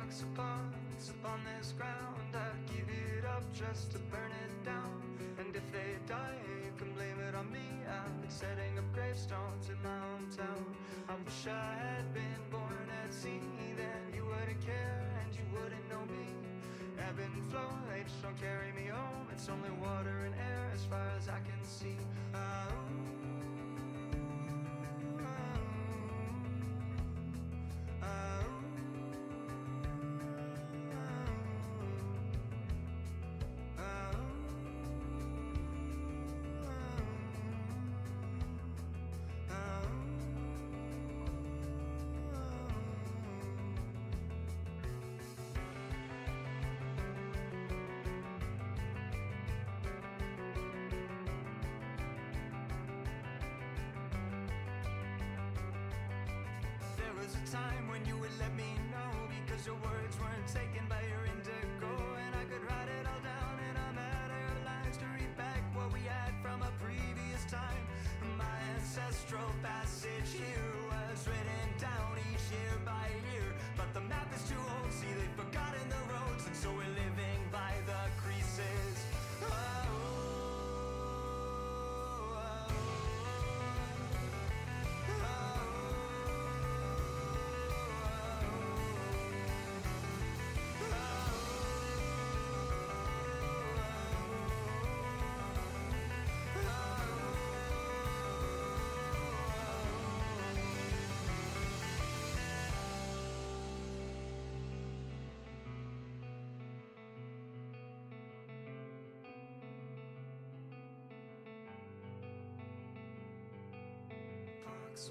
Pox upon this ground, I'd give it up just to burn it down. And if they die, you can blame it on me. I've been setting up gravestones in my hometown. I wish I had been born at sea, then you wouldn't care and you wouldn't know me. Ebb and flow, they just don't carry me home. It's only water and air as far as I can see. Time when you would let me know, because your words weren't taken by your indigo, and I could write it all down in a matter of lines to read back what we had from a previous time. My ancestral passage here was written down each year by year, but the map is too old, see they've forgotten the roads, and so we're living by the creases. Pox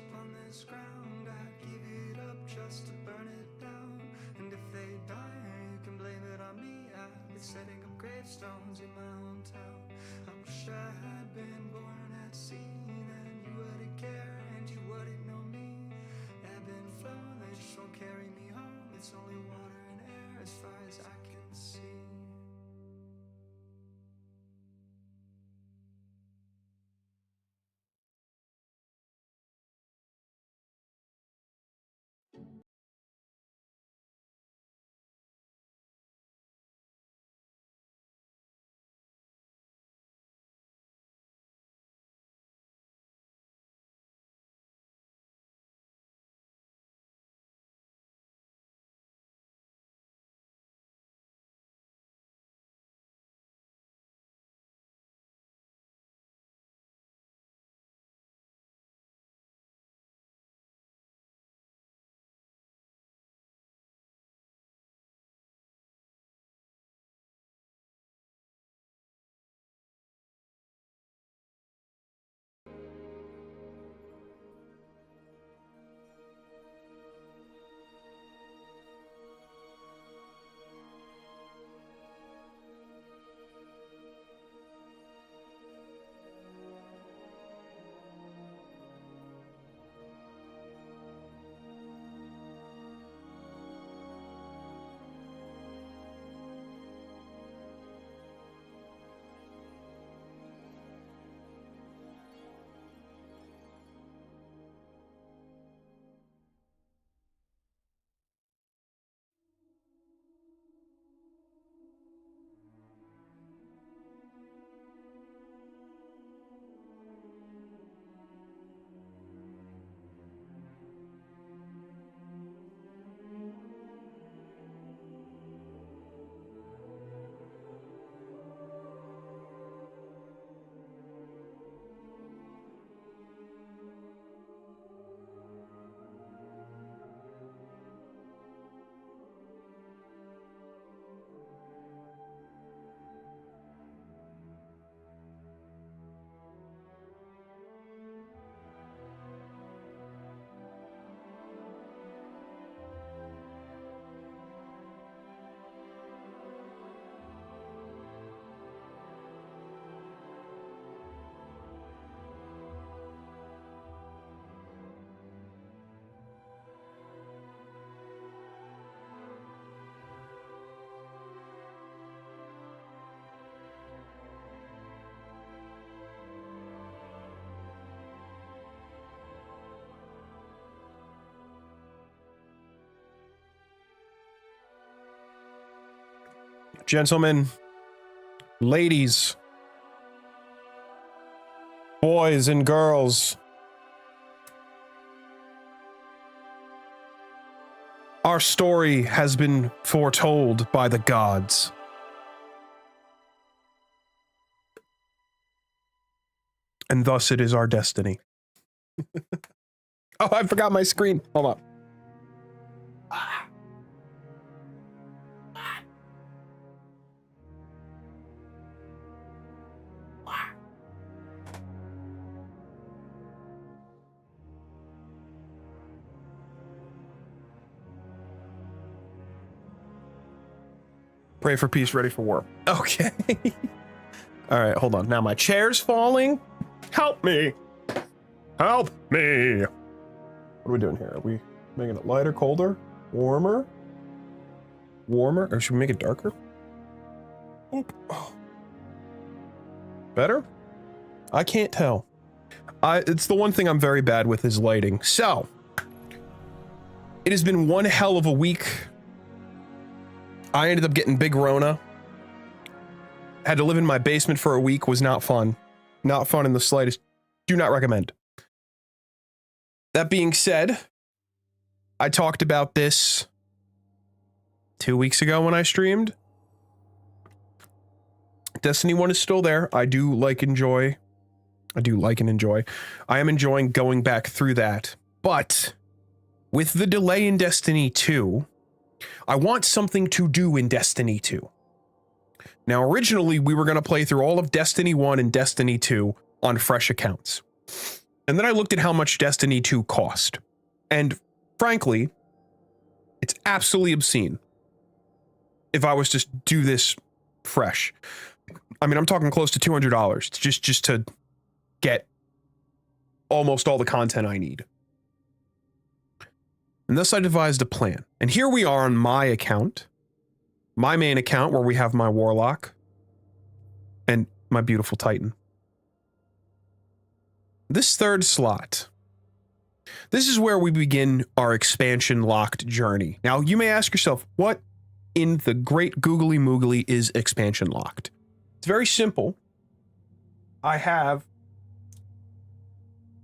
upon this ground, I'd give it up just to burn it down. And if they die, you can blame it on me. I've been setting up gravestones in my hometown. I wish I had been born at sea, then you wouldn't care and you wouldn't know me. Ebb and flow, they just won't carry me home. It's only water and air as far as I can see. Gentlemen, ladies, boys and girls, our story has been foretold by the gods. And thus it is our destiny. Oh, I forgot my screen. Hold on. Pray for peace, ready for war. Okay. All right, hold on. Now my chair's falling. Help me. Help me. What are we doing here? Are we making it lighter, colder, warmer? Warmer? Or should we make it darker? Oop. Oh. Better? I can't tell. It's the one thing I'm very bad with is lighting. So, it has been one hell of a week. I ended up getting big Rona. Had to live in my basement for a week. Was not fun. Not fun in the slightest. Do not recommend. That being said, I talked about this 2 weeks ago when I streamed. Destiny 1 is still there. I do like and enjoy. I am enjoying going back through that. But with the delay in Destiny 2, I want something to do in Destiny 2. Now, originally, we were going to play through all of Destiny 1 and Destiny 2 on fresh accounts. And then I looked at how much Destiny 2 cost. And frankly, it's absolutely obscene if I was to do this fresh. I mean, I'm talking close to $200 just to get almost all the content I need. And thus I devised a plan. And here we are on my account, my main account where we have my Warlock and my beautiful Titan. This third slot, this is where we begin our expansion locked journey. Now, you may ask yourself, what in the great googly moogly is expansion locked? It's very simple. I have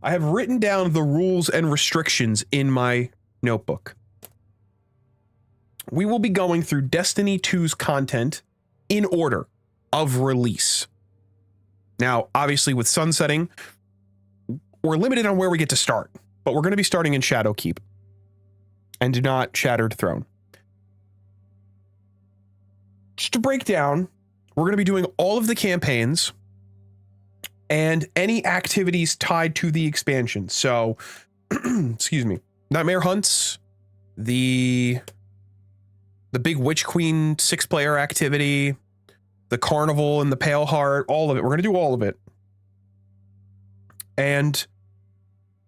written down the rules and restrictions in my notebook. We will be going through Destiny 2's content in order of release. Now, obviously with sunsetting, we're limited on where we get to start, but we're going to be starting in Shadowkeep and do not Shattered Throne. Just to break down, we're going to be doing all of the campaigns and any activities tied to the expansion. So, excuse me, Nightmare Hunts, the big Witch Queen 6-player activity, the Carnival and the Pale Heart, all of it. We're going to do all of it. And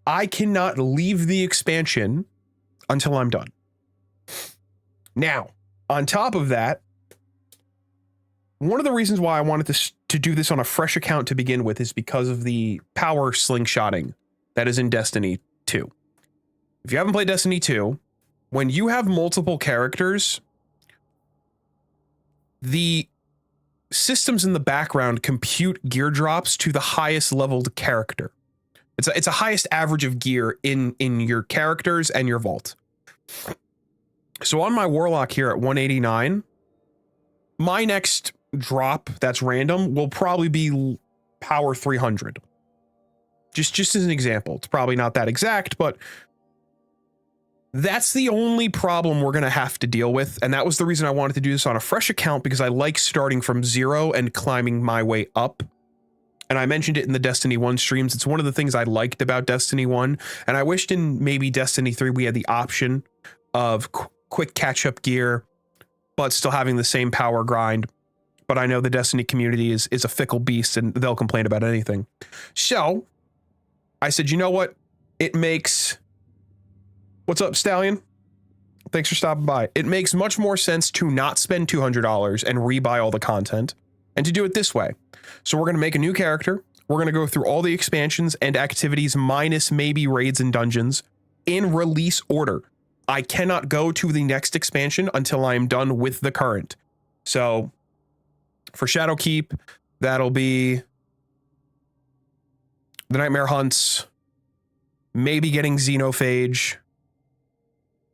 I cannot leave the expansion until I'm done. Now, on top of that, one of the reasons why I wanted to do this on a fresh account to begin with is because of the power slingshotting that is in Destiny 2. If you haven't played Destiny 2, when you have multiple characters, the systems in the background compute gear drops to the highest leveled character. It's a highest average of gear in your characters and your vault. So on my Warlock here at 189, my next drop that's random will probably be power 300. Just as an example. It's probably not that exact, but that's the only problem we're going to have to deal with. And that was the reason I wanted to do this on a fresh account, because I like starting from zero and climbing my way up. And I mentioned it in the Destiny 1 streams. It's one of the things I liked about Destiny 1. And I wished in maybe Destiny 3 we had the option of quick catch-up gear, but still having the same power grind. But I know the Destiny community is a fickle beast and they'll complain about anything. So I said, you know what? It makes... What's up, Stallion? Thanks for stopping by. It makes much more sense to not spend $200 and rebuy all the content and to do it this way. So we're going to make a new character. We're going to go through all the expansions and activities minus maybe raids and dungeons in release order. I cannot go to the next expansion until I am done with the current. So For Shadowkeep, that'll be the Nightmare Hunts, maybe getting Xenophage,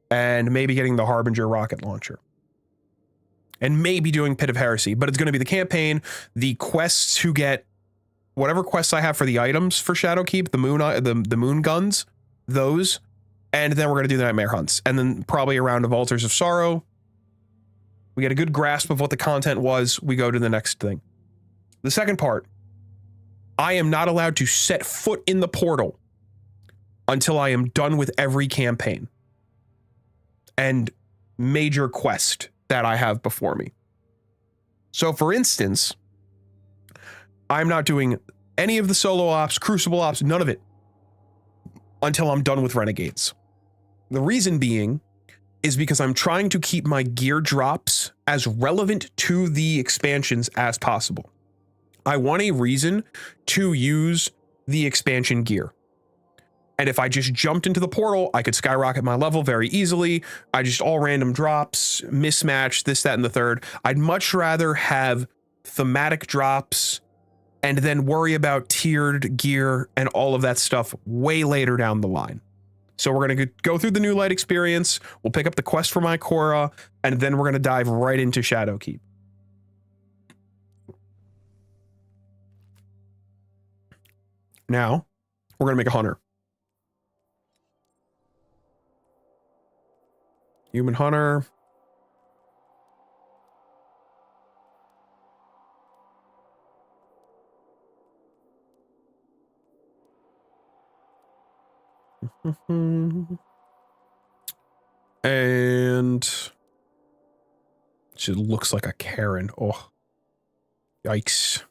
and maybe getting the Harbinger rocket launcher. And maybe doing Pit of Heresy, but it's going to be the campaign, the quests to get whatever quests I have for the items for Shadowkeep, the moon guns, those, and then we're going to do the Nightmare Hunts, and then probably a round of Altars of Sorrow. We get a good grasp of what the content was, we go to the next thing. The second part, I am not allowed to set foot in the portal until I am done with every campaign and major quest that I have before me. So for instance, I'm not doing any of the solo ops, crucible ops, none of it until I'm done with Renegades. The reason being is because I'm trying to keep my gear drops as relevant to the expansions as possible. I want a reason to use the expansion gear. And if I just jumped into the portal, I could skyrocket my level very easily. I just all random drops, mismatch, this, that, and the third. I'd much rather have thematic drops and then worry about tiered gear and all of that stuff way later down the line. So we're going to go through the New Light experience. We'll pick up the quest for Mycora, and then we're going to dive right into Shadowkeep. Now, we're going to make a hunter. Human hunter. And she looks like a Karen. Oh, yikes.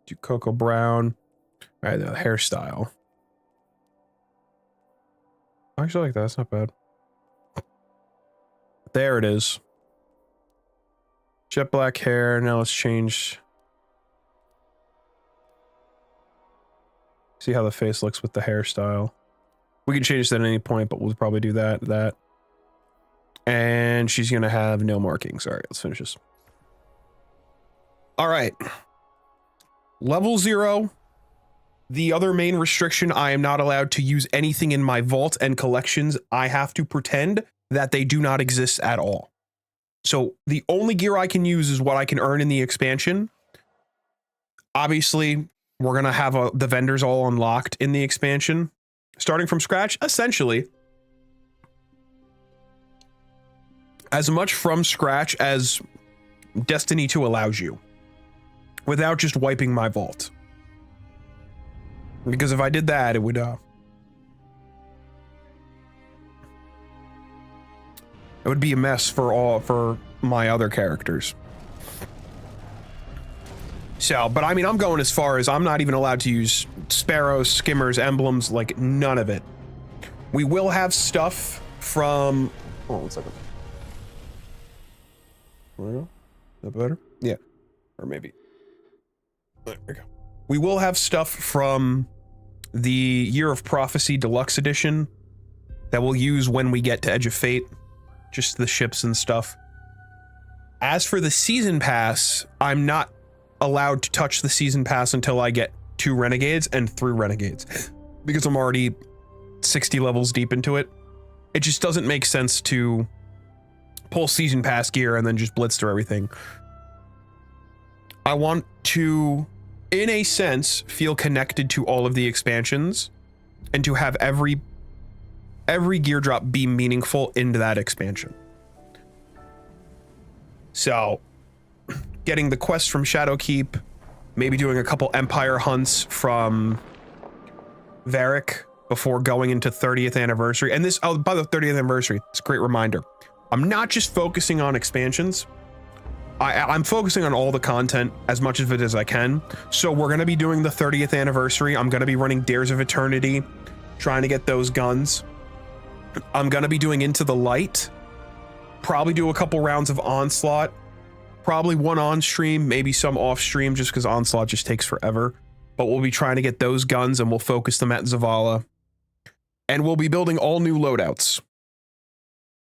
Do Cocoa Brown. All right, the hairstyle. I actually like that. That's not bad. There it is. Jet black hair. Now let's change. See how the face looks with the hairstyle. We can change that at any point, but we'll probably do that. And she's going to have no markings. All right, let's finish this. All right. Level 0. The other main restriction, I am not allowed to use anything in my vault and collections. I have to pretend that they do not exist at all. So the only gear I can use is what I can earn in the expansion. Obviously, we're going to have the vendors all unlocked in the expansion. Starting from scratch, essentially. As much from scratch as Destiny 2 allows you. Without just wiping my vault. Because if I did that, it would be a mess for my other characters. So, but I mean, I'm going as far as I'm not even allowed to use sparrows, skimmers, emblems, like none of it. We will have stuff from. Hold on 1 second. There we go. Is that better? Yeah. Or maybe. There we go. We will have stuff from the Year of Prophecy Deluxe Edition that we'll use when we get to Edge of Fate. Just the ships and stuff. As for the Season Pass, I'm not allowed to touch the Season Pass until I get 2 Renegades and 3 Renegades. Because I'm already 60 levels deep into it. It just doesn't make sense to pull Season Pass gear and then just blitz through everything. I want to, in a sense, feel connected to all of the expansions and to have every gear drop be meaningful into that expansion. So, getting the quest from Shadowkeep, maybe doing a couple Empire hunts from Varric before going into 30th anniversary. And this, by the 30th anniversary, it's a great reminder. I'm not just focusing on expansions. I'm focusing on all the content, as much of it as I can. So we're going to be doing the 30th anniversary. I'm going to be running Dares of Eternity, trying to get those guns. I'm going to be doing Into the Light. Probably do a couple rounds of Onslaught. Probably one on stream, maybe some off stream, just because Onslaught just takes forever. But we'll be trying to get those guns and we'll focus them at Zavala. And we'll be building all new loadouts.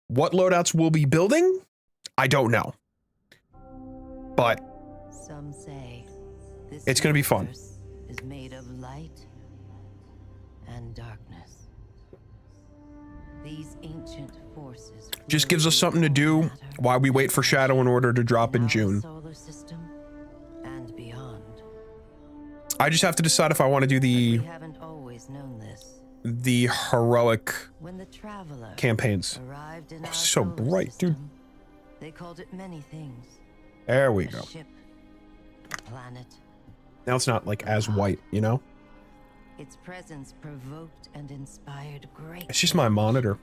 What loadouts we'll be building, I don't know. But Some say this it's gonna be fun. universe is made of light and darkness. These ancient forces Just gives us flow something to do matter while we wait for Shadow in order to drop in our June. solar system and beyond. I just have to decide if I want to do We haven't always known this. the heroic When the traveler campaigns. arrived in Oh, our so solar bright, dude. system, they called it many things. There we A go. ship, a planet. Now it's not like as white, you know? Its presence provoked and inspired great. It's just my change. monitor.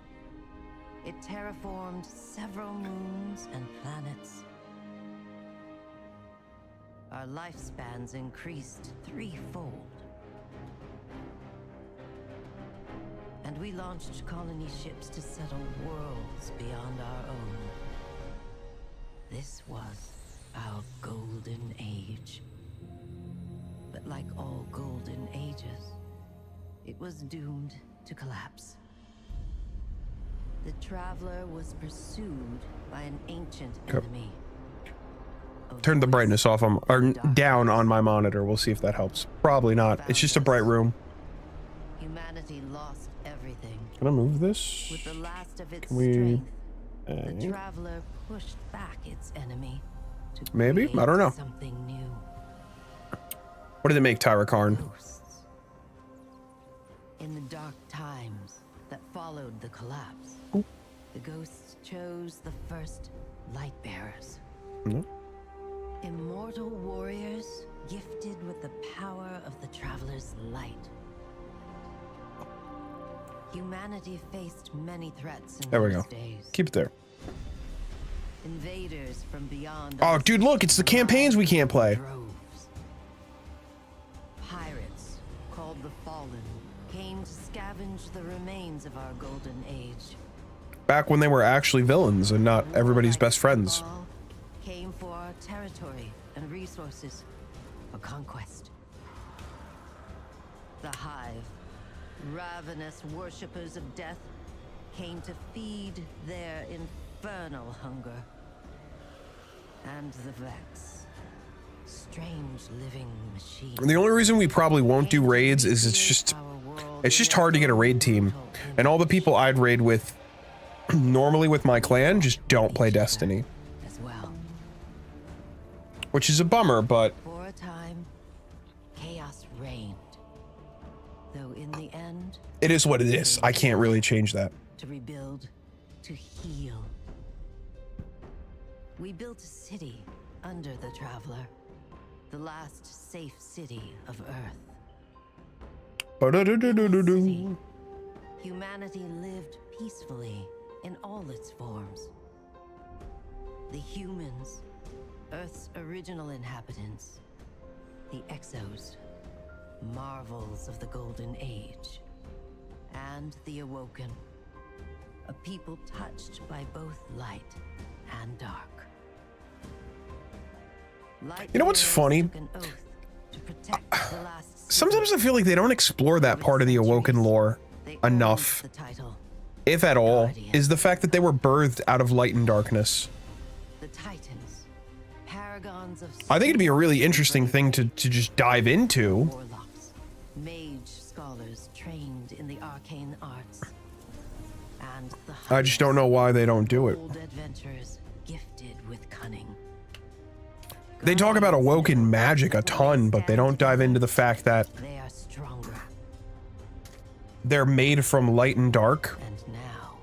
It terraformed several moons and planets. Our lifespans increased threefold. And we launched colony ships to settle worlds beyond our own. This was our golden age. But like all golden ages, it was doomed to collapse. The Traveler was pursued by an ancient Okay. enemy. A Turn the voice brightness off on, or of darkness. down on my monitor. We'll see if that helps. Probably not. It's just a bright room. Humanity lost everything. Can I move this? With the last of its Can we- strength, the Uh, Traveler pushed back its enemy to Maybe? I don't create know. something new. What did it make, Tyra Karn? Ghosts. In the dark times that followed the collapse, Ooh. the ghosts chose the first light bearers. No. Immortal warriors gifted with the power of the Traveler's light. Humanity faced many threats in There we those go. days. Keep it there. Invaders from beyond. Oh, our dude, look, it's the campaigns we can't play. droves. Pirates, called the Fallen, came to scavenge the remains of our golden age. Back when they were actually villains and not everybody's best friends. Cabal came for our territory and resources for conquest. The Hive, ravenous worshippers of death, came to feed their infernal hunger. And the Vex, strange living machines. The only reason we probably won't do raids is it's just hard to get a raid team. And all the people I'd raid with normally with my clan just don't play Destiny, as well. which is a bummer, but For a time, chaos reigned. Though in the end, it is what it is. I can't really change that. to rebuild, to heal. We built a city under the Traveler, the last safe city of Earth. Ba-da-da-da-da-da-da. Humanity lived peacefully in all its forms. The humans, Earth's original inhabitants, the Exos, marvels of the Golden Age, and the Awoken, a people touched by both light and dark. You know what's funny? Took an oath to protect the last Sometimes I feel like they don't explore that part of the Awoken lore They earned enough, the title. if at all, is the fact that they were birthed out of light and darkness. The Titans, paragons of I think it'd be a really interesting thing to just dive into. warlocks, mage scholars trained in the arcane arts, and the I just don't know why they don't do it. bold adventurers gifted with cunning. They talk about Awoken magic a ton, but they don't dive into the fact that They are stronger, they're made from light and dark. and now,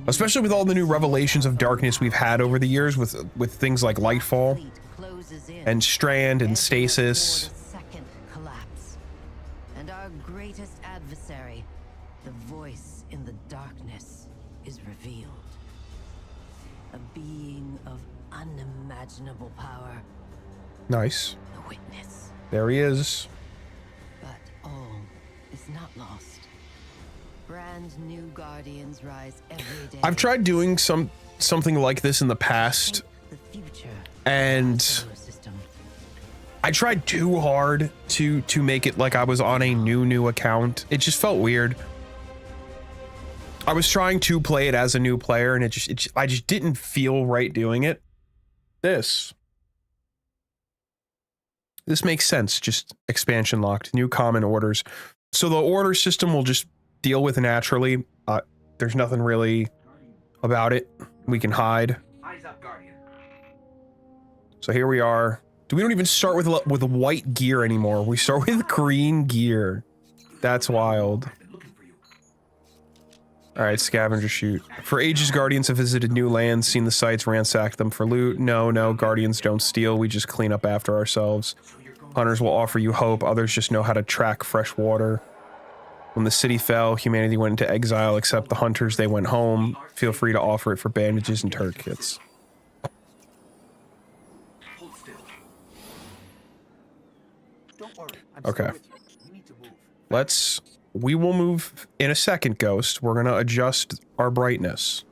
Especially with all the new revelations of darkness we've had over the years with things like Lightfall fleet closes in and Strand and ever Stasis. before the second collapse. And our greatest adversary, the voice in the darkness, is revealed. A being of unimaginable power, Nice. the Witness. There he is. But all is not lost. Brand new guardians rise every day. I've tried doing something like this in the past, the future and of the solar system. I tried too hard to make it like I was on a new account. It just felt weird. I was trying to play it as a new player, and I just didn't feel right doing it. This makes sense. Just expansion locked, new common orders. So the order system will just deal with naturally. There's nothing really about it we can hide. Eyes up, Guardian. So here we are. We don't even start with white gear anymore. We start with green gear. That's wild. All right, scavenger shoot. For ages, Guardians have visited new lands, seen the sites, ransacked them for loot. No, Guardians don't steal. We just clean up after ourselves. Hunters will offer you hope. Others just know how to track fresh water. When the city fell, humanity went into exile, except the hunters, they went home. Feel free to offer it for bandages and tourniquets. Hold still. Don't worry. I'm Okay. still with you. We need to move. We will move in a second, Ghost. We're gonna adjust our brightness.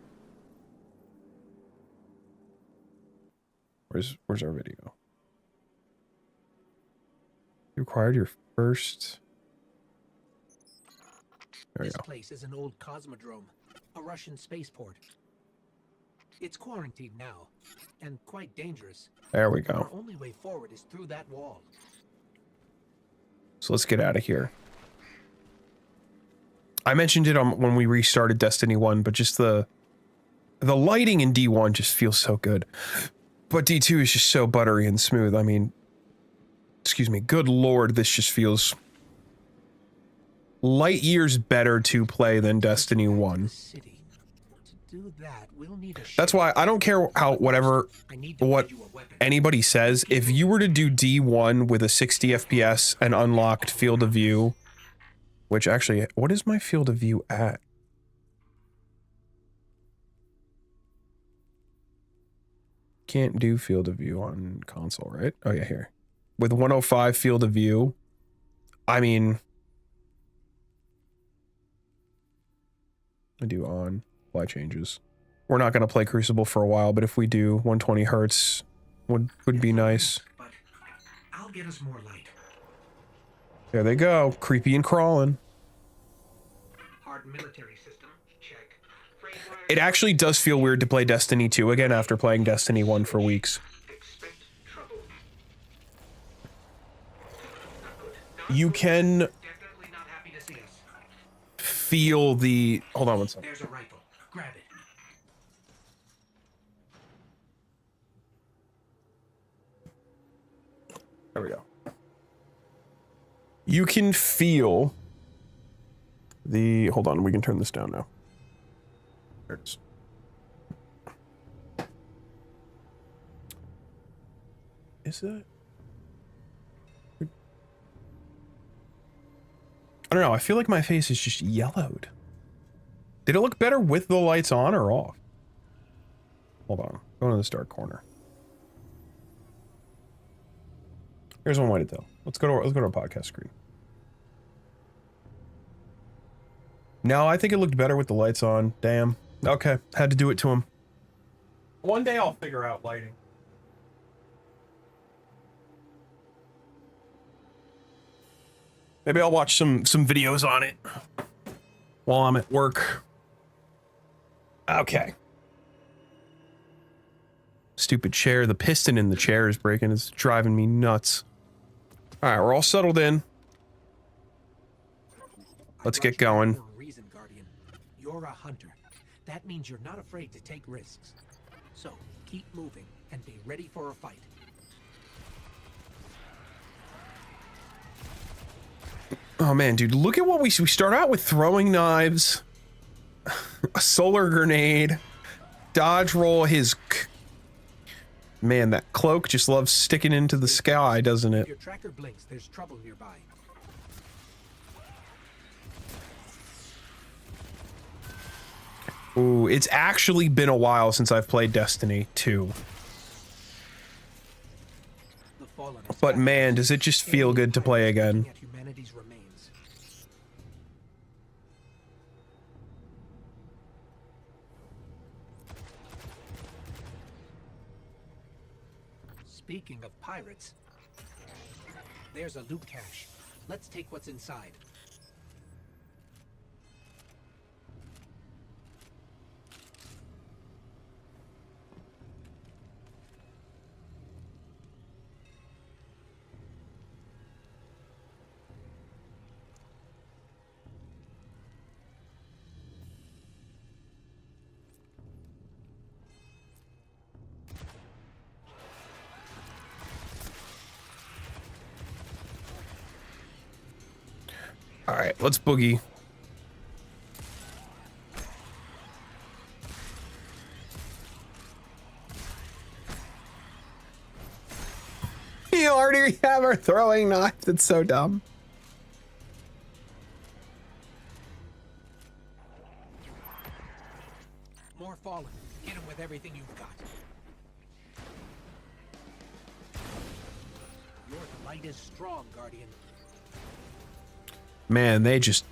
Where's our video? You acquired your first... There we This go. place is an old cosmodrome, a Russian spaceport. It's quarantined now, and quite dangerous. There we Our go. only way forward is through that wall. So let's get out of here. I mentioned it when we restarted Destiny 1, but just the lighting in D1 just feels so good. But D2 is just so buttery and smooth. I mean, excuse me, good lord, this just feels light years better to play than Destiny 1. The city. To do that, we'll need a That's ship. why I don't care how I need to what find you a weapon. anybody says. If you were to do D1 with a 60 FPS and unlocked field of view, which actually, what is my field of view at? Can't do field of view on console, right? Oh yeah, here. With 105 field of view, I mean, I do on apply changes. We're not going to play Crucible for a while, but if we do, 120 hertz would be nice. But I'll get us more light. There they go, creepy and crawling. Hard military system. Check. It actually does feel weird to play Destiny 2 again after playing Destiny 1 for weeks. Expect trouble. You can Definitely not happy to see us. feel the... Hold on one second. There's a rifle. Grab it. There we go. You can feel the... Hold on, we can turn this down now. There it is. Is it? I don't know, I feel like my face is just yellowed. Did it look better with the lights on or off? Hold on, go to this dark corner. Here's one way to tell. Let's go to our podcast screen. No, I think it looked better with the lights on. Damn. Okay, had to do it to him. One day I'll figure out lighting. Maybe I'll watch some videos on it while I'm at work. Okay. Stupid chair. The piston in the chair is breaking. It's driving me nuts. All right, we're all settled in. Let's get going. For a reason, Guardian. You're a hunter. That means you're not afraid to take risks. So keep moving and be ready for a fight. Oh man, dude, look at what we start out with: throwing knives, a solar grenade, dodge roll. Man, that cloak just loves sticking into the sky, doesn't If it? your tracker blinks, there's trouble nearby. Ooh, it's actually been a while since I've played Destiny 2. The fallen But man, does it just feel good to play again. at humanity's remains. Speaking of pirates, there's a loot cache. Let's take what's inside. All right, let's boogie. You already have her throwing knife. That's so dumb. More fallen. Hit him with everything you've got. Your light is strong, Guardian. Man, they just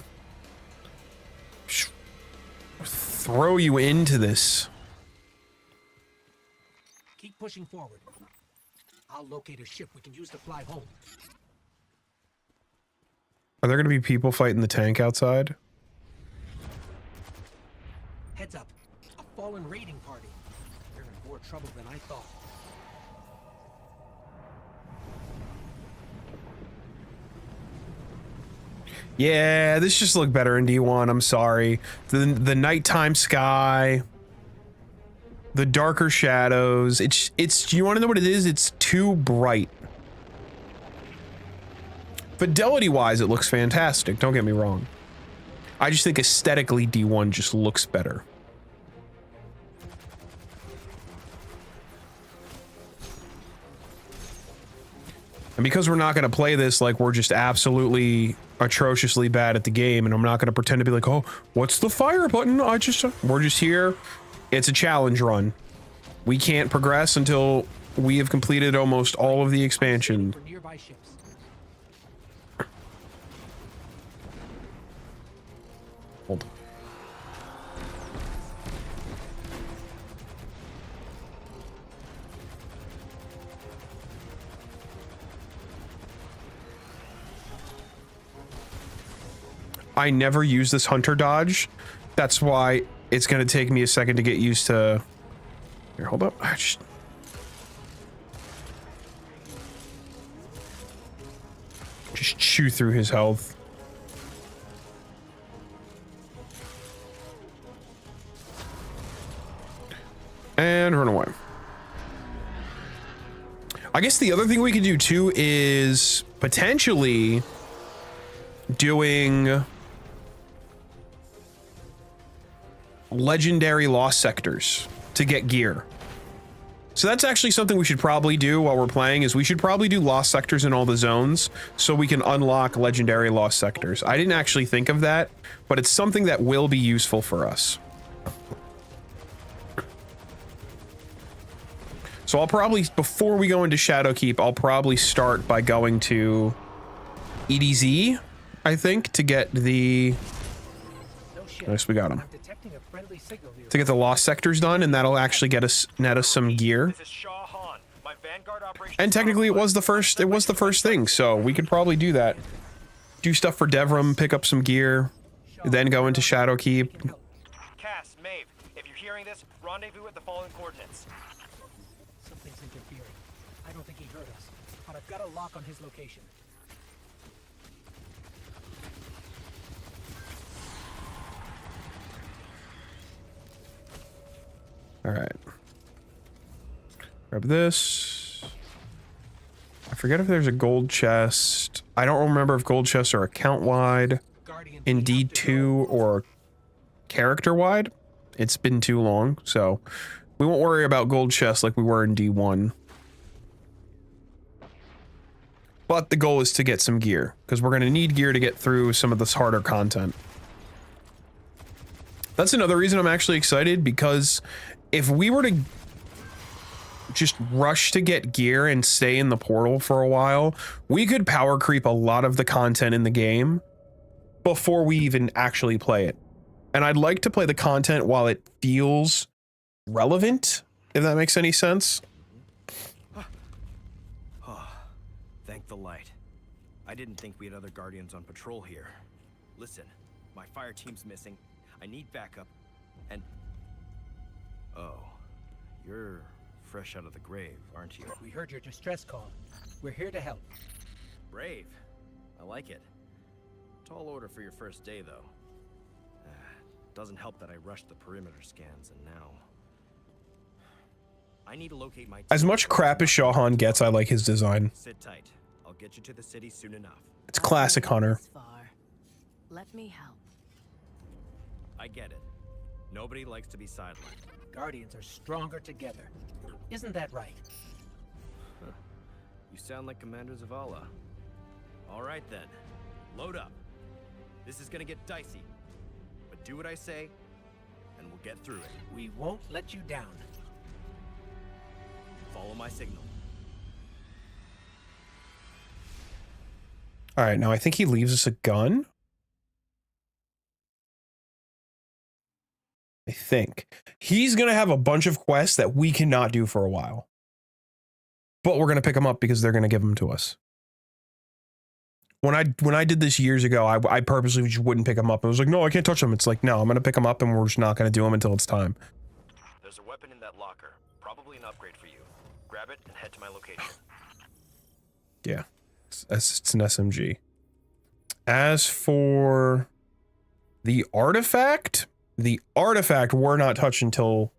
throw you into this. Keep pushing forward. I'll locate a ship we can use to fly home. Are there going to be people fighting the tank outside? Heads up. A fallen raiding party. They're in more trouble than I thought. Yeah, this just looked better in D1. I'm sorry. The nighttime sky, the darker shadows. It's. You want to know what it is? It's too bright. Fidelity-wise, it looks fantastic. Don't get me wrong. I just think aesthetically, D1 just looks better. And because we're not going to play this like we're just absolutely atrociously bad at the game, and I'm not going to pretend to be like, oh, what's the fire button? We're just here. It's a challenge run. We can't progress until we have completed almost all of the expansion. For nearby ships. Hold on. I never use this hunter dodge. That's why it's going to take me a second to get used to. Here, hold up. Just chew through his health. And run away. I guess the other thing we could do too is potentially doing legendary lost sectors to get gear. So that's actually something we should probably do while we're playing, is we should probably do lost sectors in all the zones so we can unlock legendary lost sectors. I didn't actually think of that, but it's something that will be useful for us. So I'll probably, before we go into Shadowkeep, I'll probably start by going to EDZ, I think, to get the... Nice, we got him. To get the lost sectors done, and that'll actually get us, net us some gear. And technically it was the first thing, so we could probably do that. Do stuff for Devrim, pick up some gear, then go into Shadowkeep. Cass, Maeve, if you're hearing this, rendezvous at the following coordinates. Something's interfering. I don't think he heard us, but I've got a lock on his location. All right. Grab this. I forget if there's a gold chest. I don't remember if gold chests are account-wide, in D2, or character-wide. It's been too long, so we won't worry about gold chests like we were in D1. But the goal is to get some gear, because we're going to need gear to get through some of this harder content. That's another reason I'm actually excited, because if we were to just rush to get gear and stay in the portal for a while, we could power creep a lot of the content in the game before we even actually play it. And I'd like to play the content while it feels relevant, if that makes any sense. Thank the light. I didn't think we had other Guardians on patrol here. Listen, my fire team's missing. I need backup, and... Oh, you're fresh out of the grave, aren't you? We heard your distress call. We're here to help. Brave. I like it. Tall order for your first day, though. Doesn't help that I rushed the perimeter scans, and now... I need to locate my... As much crap as Shahan gets, I like his design. Sit tight. I'll get you to the city soon enough. It's classic Hunter. Let me help. I get it. Nobody likes to be sidelined. Guardians are stronger together. Isn't that right? You sound like Commander Zavala. All right then, load up. This is gonna get dicey, but do what I say, and we'll get through it. We won't let you down. Follow my signal. All right, now I think he leaves us a gun. I think. He's going to have a bunch of quests that we cannot do for a while. But we're going to pick them up because they're going to give them to us. When I did this years ago, I purposely just wouldn't pick them up. I was like, no, I can't touch them. It's like, no, I'm going to pick them up and we're just not going to do them until it's time. There's a weapon in that locker. Probably an upgrade for you. Grab it and head to my location. Yeah, it's an SMG. As for the artifact we're not touching until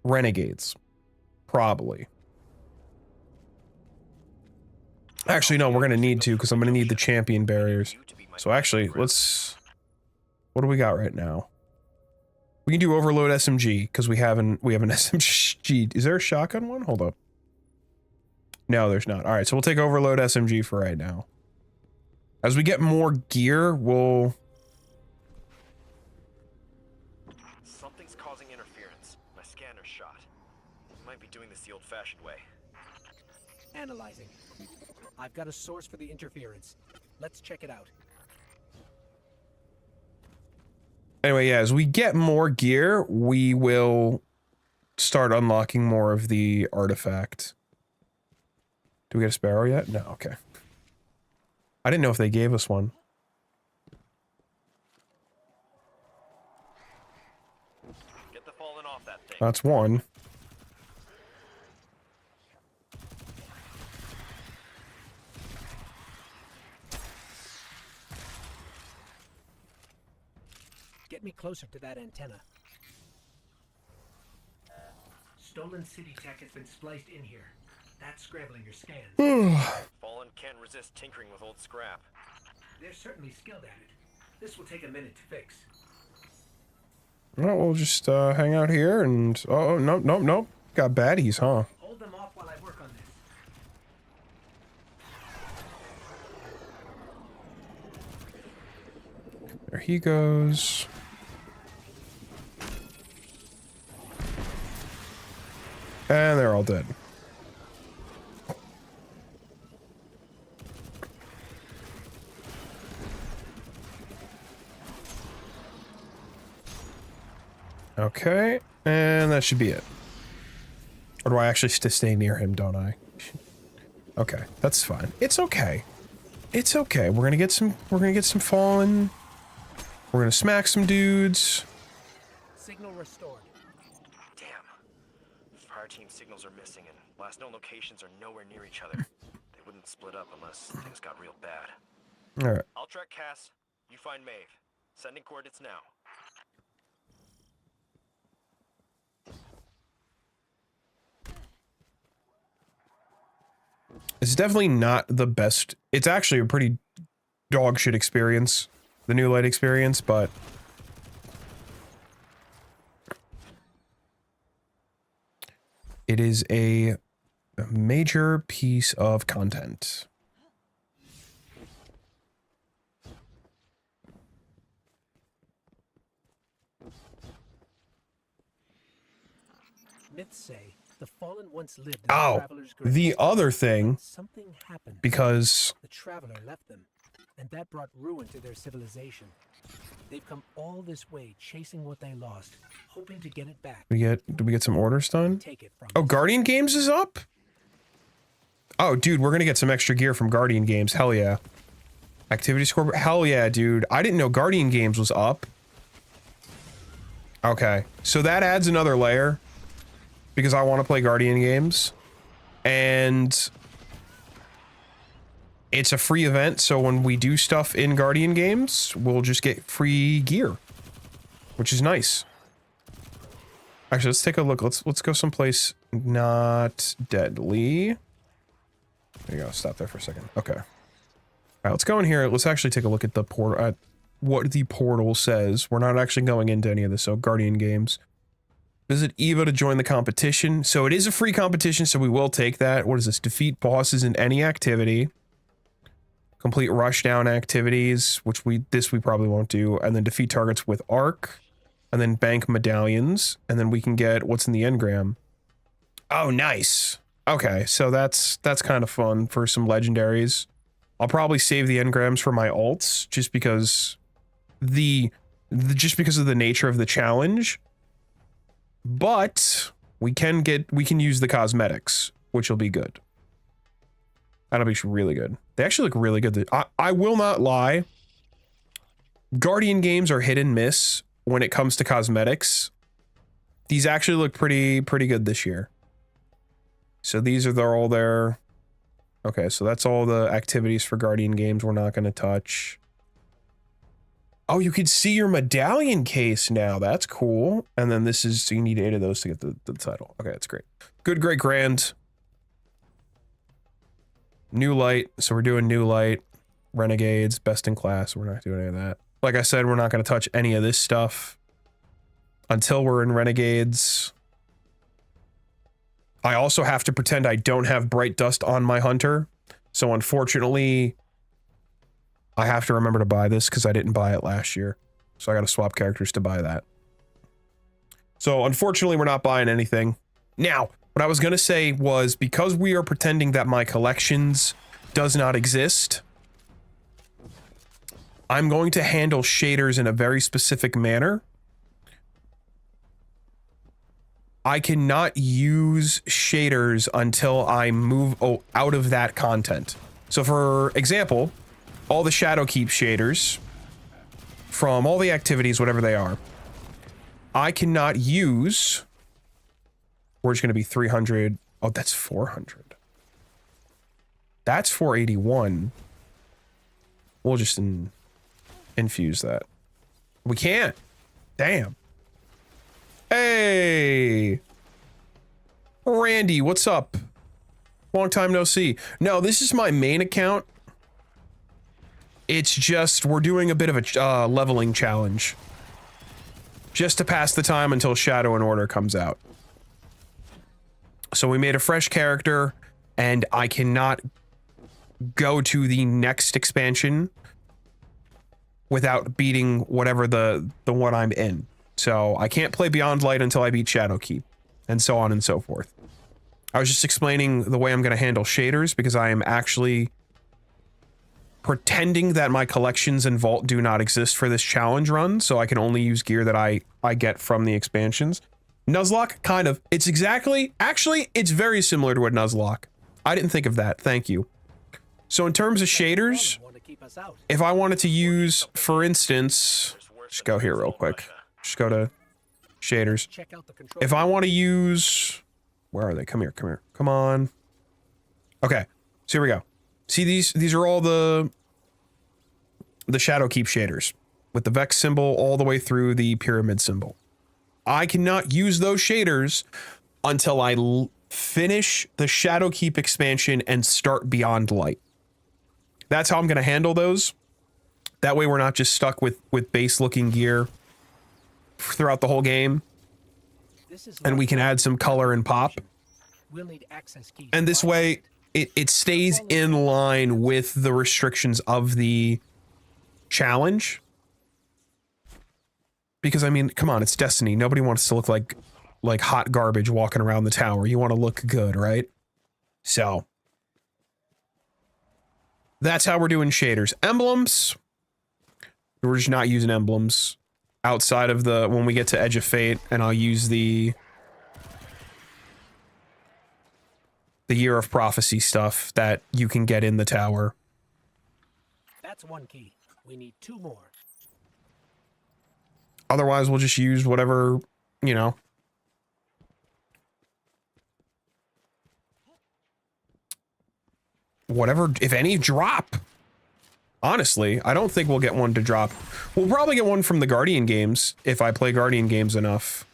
Renegades. Probably. Actually, no, we're going to need to because I'm going to need the champion barriers. So actually, let's... What do we got right now? We can do overload SMG because we have an SMG. Is there a shotgun one? Hold up. No, there's not. All right, so we'll take overload SMG for right now. As we get more gear, we'll... Something's causing interference. My scanner's shot. Might be doing this the old-fashioned way. Analyzing. I've got a source for the interference. Let's check it out. Anyway, yeah, as we get more gear, we will start unlocking more of the artifact. Do we get a sparrow yet? No, okay. I didn't know if they gave us one. Get the fallen off that thing. That's one. Get me closer to that antenna. Stolen city tech has been spliced in here. That's scrambling your scans. Fallen can't resist tinkering with old scrap. They're certainly skilled at it. This will take a minute to fix. Well, we'll just hang out here and... Oh, nope. Got baddies, huh? Hold them off while I work on this. There he goes. And they're all dead. Okay, and that should be it. Or do I actually stay near him, don't I? Okay, that's fine. It's okay. It's okay. We're gonna get some fallen. We're gonna smack some dudes. Signal restored. Damn. Fire team signals are missing and last known locations are nowhere near each other. They wouldn't split up unless things got real bad. Alright. I'll track Cass. You find Maeve. Sending coordinates now. It's definitely not the best. It's actually a pretty dog shit experience, the New Light experience, but it is a major piece of content. Myths say the fallen once lived in Oh, the traveler's grave. the other thing, Something happened. because The traveler left them, and that brought ruin to their civilization. They've come all this way chasing what they lost, hoping to get it back. did we get some orders done? Take it from Oh, us. Guardian Games is up? Oh, dude, we're gonna get some extra gear from Guardian Games. Hell yeah. Activity score? Hell yeah, dude. I didn't know Guardian Games was up. Okay, so that adds another layer. Because I want to play Guardian Games. And it's a free event, so when we do stuff in Guardian Games, we'll just get free gear. Which is nice. Actually, let's take a look. Let's go someplace not deadly. There you go. Stop there for a second. Okay. right, let's go in here. Let's actually take a look at the what the portal says. We're not actually going into any of this. So Guardian Games. Visit Eva to join the competition. So it is a free competition, so we will take that. What is this? Defeat bosses in any activity. Complete rushdown activities, which we probably won't do. And then defeat targets with arc. And then bank medallions. And then we can get what's in the engram. Oh, nice. Okay, so that's kind of fun for some legendaries. I'll probably save the engrams for my alts just because just because of the nature of the challenge. But we can use the cosmetics, which will be good. That'll be really good. They actually look really good. I will not lie. Guardian Games are hit and miss when it comes to cosmetics. These actually look pretty good this year. So they're all there. Okay, so that's all the activities for Guardian Games we're not going to touch. Oh, you can see your medallion case now. That's cool. And then this is, so you need 8 of those to get the title. Okay, that's great. Good, great, grand. New light. So we're doing new light. Renegades, best in class. We're not doing any of that. Like I said, we're not going to touch any of this stuff until we're in Renegades. I also have to pretend I don't have Bright Dust on my hunter. So unfortunately, I have to remember to buy this because I didn't buy it last year. So I got to swap characters to buy that. So unfortunately, we're not buying anything. Now, what I was going to say was because we are pretending that my collections does not exist, I'm going to handle shaders in a very specific manner. I cannot use shaders until I move out of that content. So for example, all the Shadowkeep shaders from all the activities, whatever they are, I cannot use. We're just going to be 300. Oh, that's 400. That's 481. We'll just infuse that. We can't. Damn. Hey, Randy, what's up? Long time no see. No, this is my main account. It's just we're doing a bit of a leveling challenge just to pass the time until Shadow and Order comes out. So we made a fresh character and I cannot go to the next expansion without beating whatever the one I'm in. So I can't play Beyond Light until I beat Shadowkeep, and so on and so forth. I was just explaining the way I'm going to handle shaders because I am actually pretending that my collections and vault do not exist for this challenge run, so I can only use gear that I get from the expansions. Nuzlocke, kind of. It's exactly, actually, it's very similar to a Nuzlocke. I didn't think of that. Thank you. So in terms of shaders, if I wanted to use, for instance, just go here real quick. Just go to shaders. If I want to use, where are they? Come here, come here. Come on. Okay, so here we go. See these are all the Shadowkeep shaders with the Vex symbol all the way through the pyramid symbol. I cannot use those shaders until I finish the Shadowkeep expansion and start Beyond Light. That's how I'm going to handle those. That way we're not just stuck with base looking gear throughout the whole game, and we can add some color and pop. And this way it stays in line with the restrictions of the challenge. Because I mean, come on, it's Destiny. Nobody wants to look like hot garbage walking around the tower. You want to look good, right? So that's how we're doing shaders. Emblems, we're just not using emblems outside of when we get to Edge of Fate, and I'll use the Year of Prophecy stuff that you can get in the tower. That's one key. We need 2 more. Otherwise, we'll just use whatever, you know. Whatever, if any, drop. Honestly, I don't think we'll get one to drop. We'll probably get one from the Guardian Games if I play Guardian Games enough.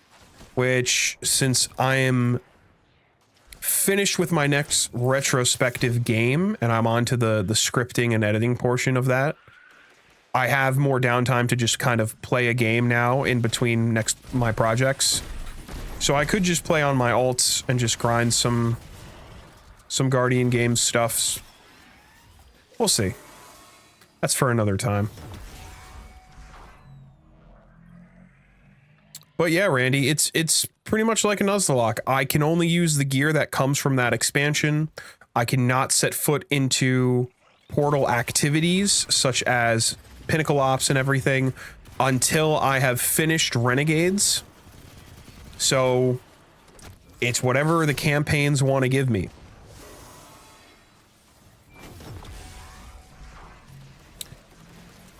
Which, since I am finished with my next retrospective game and I'm on to the scripting and editing portion of that, I have more downtime to just kind of play a game now in between my projects. So I could just play on my alts and just grind some Guardian Games stuffs. We'll see. That's for another time. But yeah, Randy, it's pretty much like a Nuzlocke. I can only use the gear that comes from that expansion. I cannot set foot into portal activities such as Pinnacle Ops and everything until I have finished Renegades. So it's whatever the campaigns want to give me.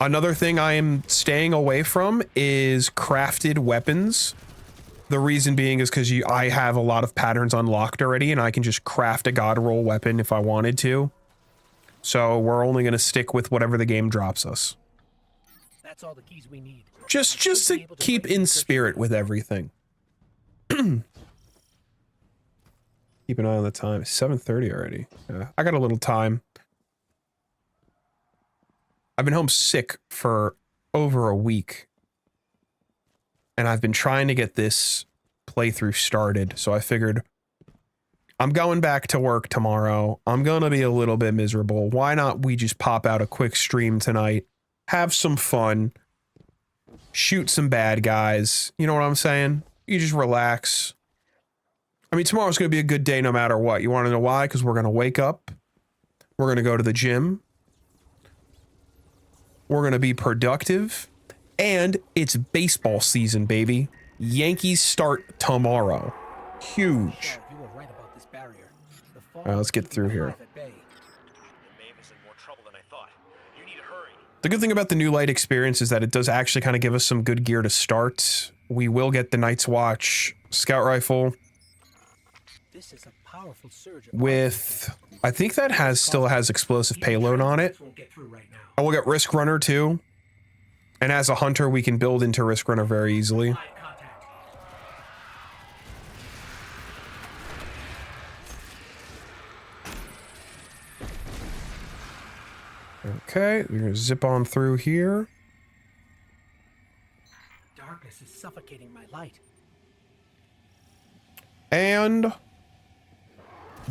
Another thing I am staying away from is crafted weapons. The reason being is because I have a lot of patterns unlocked already and I can just craft a god roll weapon if I wanted to. So we're only going to stick with whatever the game drops us. That's all the keys we need. Just to keep in spirit with everything. Keep an eye on the time. It's 7:30 already. I got a little time. I've been home sick for over a week. And I've been trying to get this playthrough started. So I figured I'm going back to work tomorrow. I'm going to be a little bit miserable. Why not we just pop out a quick stream tonight? Have some fun. Shoot some bad guys. You know what I'm saying? You just relax. I mean, tomorrow's going to be a good day no matter what. You want to know why? Because we're going to wake up. We're going to go to the gym. We're going to be productive. And it's baseball season, baby. Yankees start tomorrow. Huge. You were right about this barrier. All right, let's get through here. The good thing about the new light experience is that it does actually kind of give us some good gear to start. We will get the Night's Watch scout rifle. This is a powerful surge With, I think that still has explosive payload on it. And we'll get Risk Runner too. And as a hunter, we can build into Risk Runner very easily. Okay, we're gonna zip on through here. Darkness is suffocating my light. And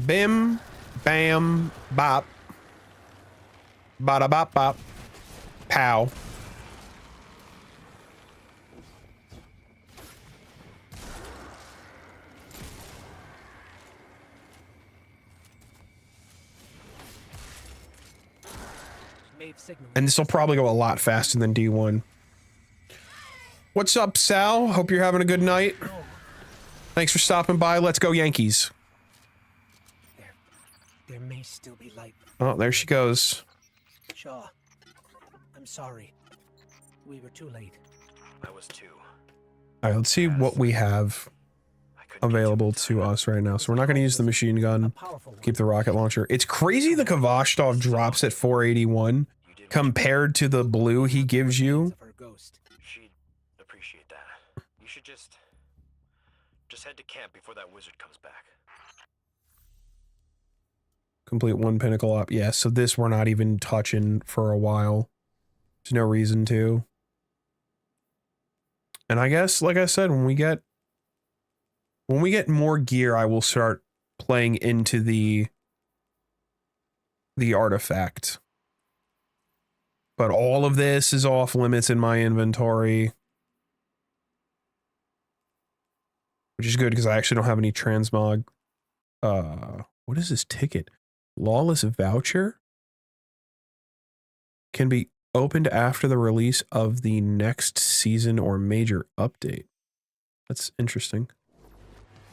bim, bam, bop. Bada bop bop. Pow. And this will probably go a lot faster than D1. What's up, Sal? Hope you're having a good night. Thanks for stopping by. Let's go Yankees. There may still be light. Oh, there she goes. Shaw, I'm sorry. We were too late. I was too. All right, let's see what we have available to us right now. So we're not going to use the machine gun. Keep the rocket launcher. It's crazy the Kvashtov drops at 481 compared to the blue he gives you. She'd appreciate that. You should just head to camp before that wizard comes back. Complete one pinnacle up. Yeah, so this we're not even touching for a while. There's no reason to. And I guess, like I said, when we get more gear, I will start playing into the artifact. But all of this is off limits in my inventory. Which is good because I actually don't have any transmog. What is this ticket? Lawless voucher? Can be opened after the release of the next season or major update. That's interesting.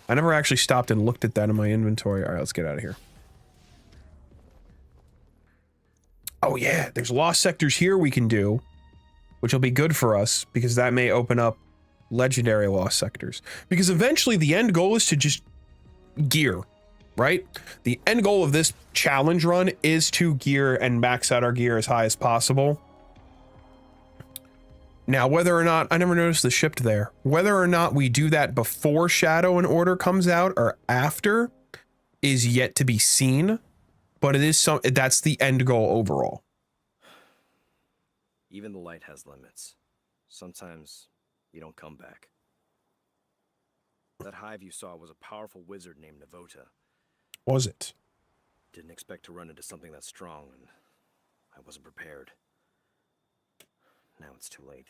I never actually stopped and looked at that in my inventory. All right, let's get out of here. Oh yeah, there's lost sectors here we can do, which will be good for us because that may open up legendary lost sectors. Because eventually the end goal is to just gear, right? The end goal of this challenge run is to gear and max out our gear as high as possible. Now, whether or not, I never noticed the shipped there, whether or not we do that before Shadow and Order comes out or after, is yet to be seen, but it is that's the end goal overall. Even the light has limits. Sometimes you don't come back. That hive you saw was a powerful wizard named Navota. Was it? Didn't expect to run into something that strong, and I wasn't prepared. Now it's too late.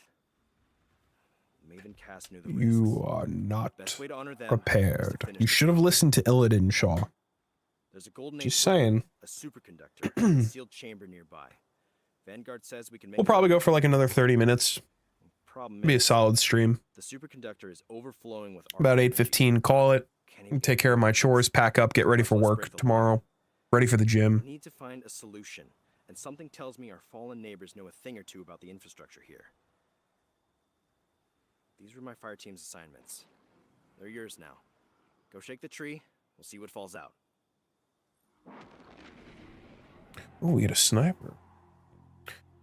Maven Cass knew the risks. You are not Best way to honor them is to prepared. finish You the should have job. listened to Illidan, Shaw. There's a golden Just age saying. a superconductor, and a sealed chamber nearby. Vanguard says we can make We'll it probably work. go for like another 30 minutes. Problem Be a is, solid stream. the superconductor is overflowing with About arcane 8:15, call it. Can't even Take care of my chores, pack up, get ready for work tomorrow. Ready for the gym. We need to find a solution, and something tells me our fallen neighbors know a thing or two about the infrastructure here. These were my fire team's assignments. They're yours now. Go shake the tree. We'll see what falls out. Oh, we get a sniper.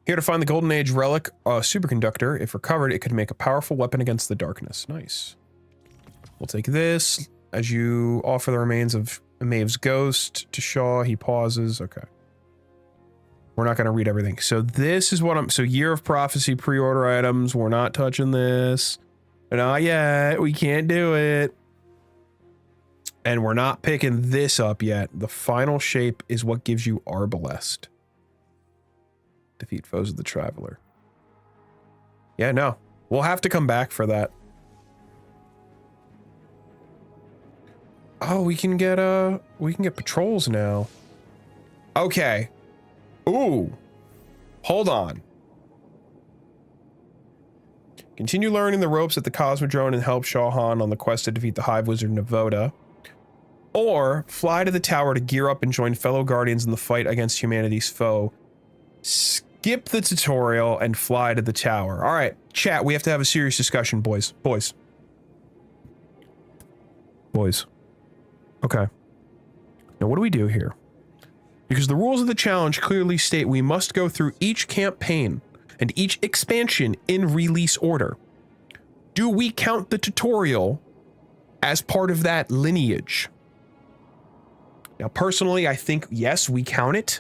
Here to find the Golden Age relic, superconductor. If recovered, it could make a powerful weapon against the darkness. Nice. We'll take this as you offer the remains of Maeve's ghost to Shaw. He pauses. Okay. We're not going to read everything. So this is what so Year of Prophecy pre-order items. We're not touching this. Not yet. We can't do it. And we're not picking this up yet. The final shape is what gives you Arbalest. Defeat foes of the Traveler. Yeah, no. We'll have to come back for that. Oh, we can get patrols now. Okay. Ooh. Hold on. Continue learning the ropes at the Cosmodrome and help Shao Han on the quest to defeat the Hive Wizard Navota. Or fly to the tower to gear up and join fellow Guardians in the fight against humanity's foe. Skip the tutorial and fly to the tower. All right, chat, we have to have a serious discussion, boys. Boys. Okay. Now what do we do here? Because the rules of the challenge clearly state we must go through each campaign and each expansion in release order. Do we count the tutorial as part of that lineage? Now, personally, I think, yes, we count it.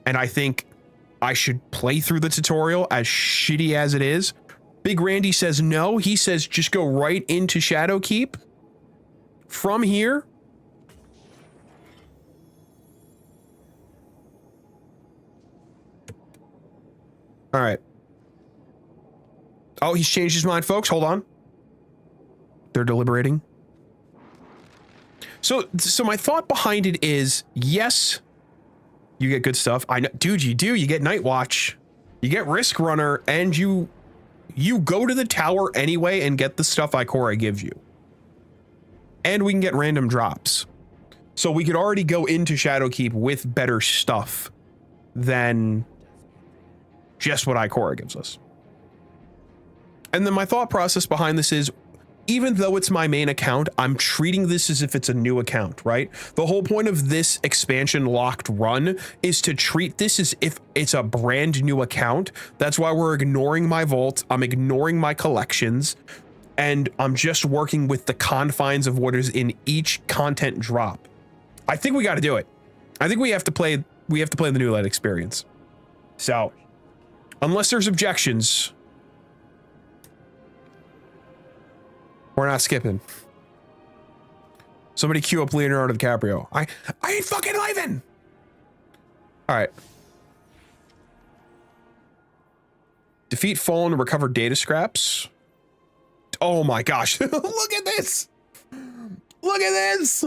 And I think I should play through the tutorial as shitty as it is. Big Randy says no. He says just go right into Shadowkeep from here. All right. Oh, he's changed his mind, folks. Hold on. They're deliberating. So my thought behind it is, yes, you get good stuff. I know, dude, you do. You get Night Watch, you get Risk Runner, and you go to the tower anyway and get the stuff Ikora gives you. And we can get random drops. So we could already go into Shadowkeep with better stuff than just what Ikora gives us. And then my thought process behind this is, even though it's my main account, I'm treating this as if it's a new account, right? The whole point of this expansion locked run is to treat this as if it's a brand new account. That's why we're ignoring my vault. I'm ignoring my collections, and I'm just working with the confines of what is in each content drop. I think we got to do it. I think we have to play the New Light experience. So, unless there's objections, we're not skipping. Somebody queue up Leonardo DiCaprio. I ain't fucking leaving. All right. Defeat fallen and recover data scraps. Oh my gosh. Look at this. Look at this.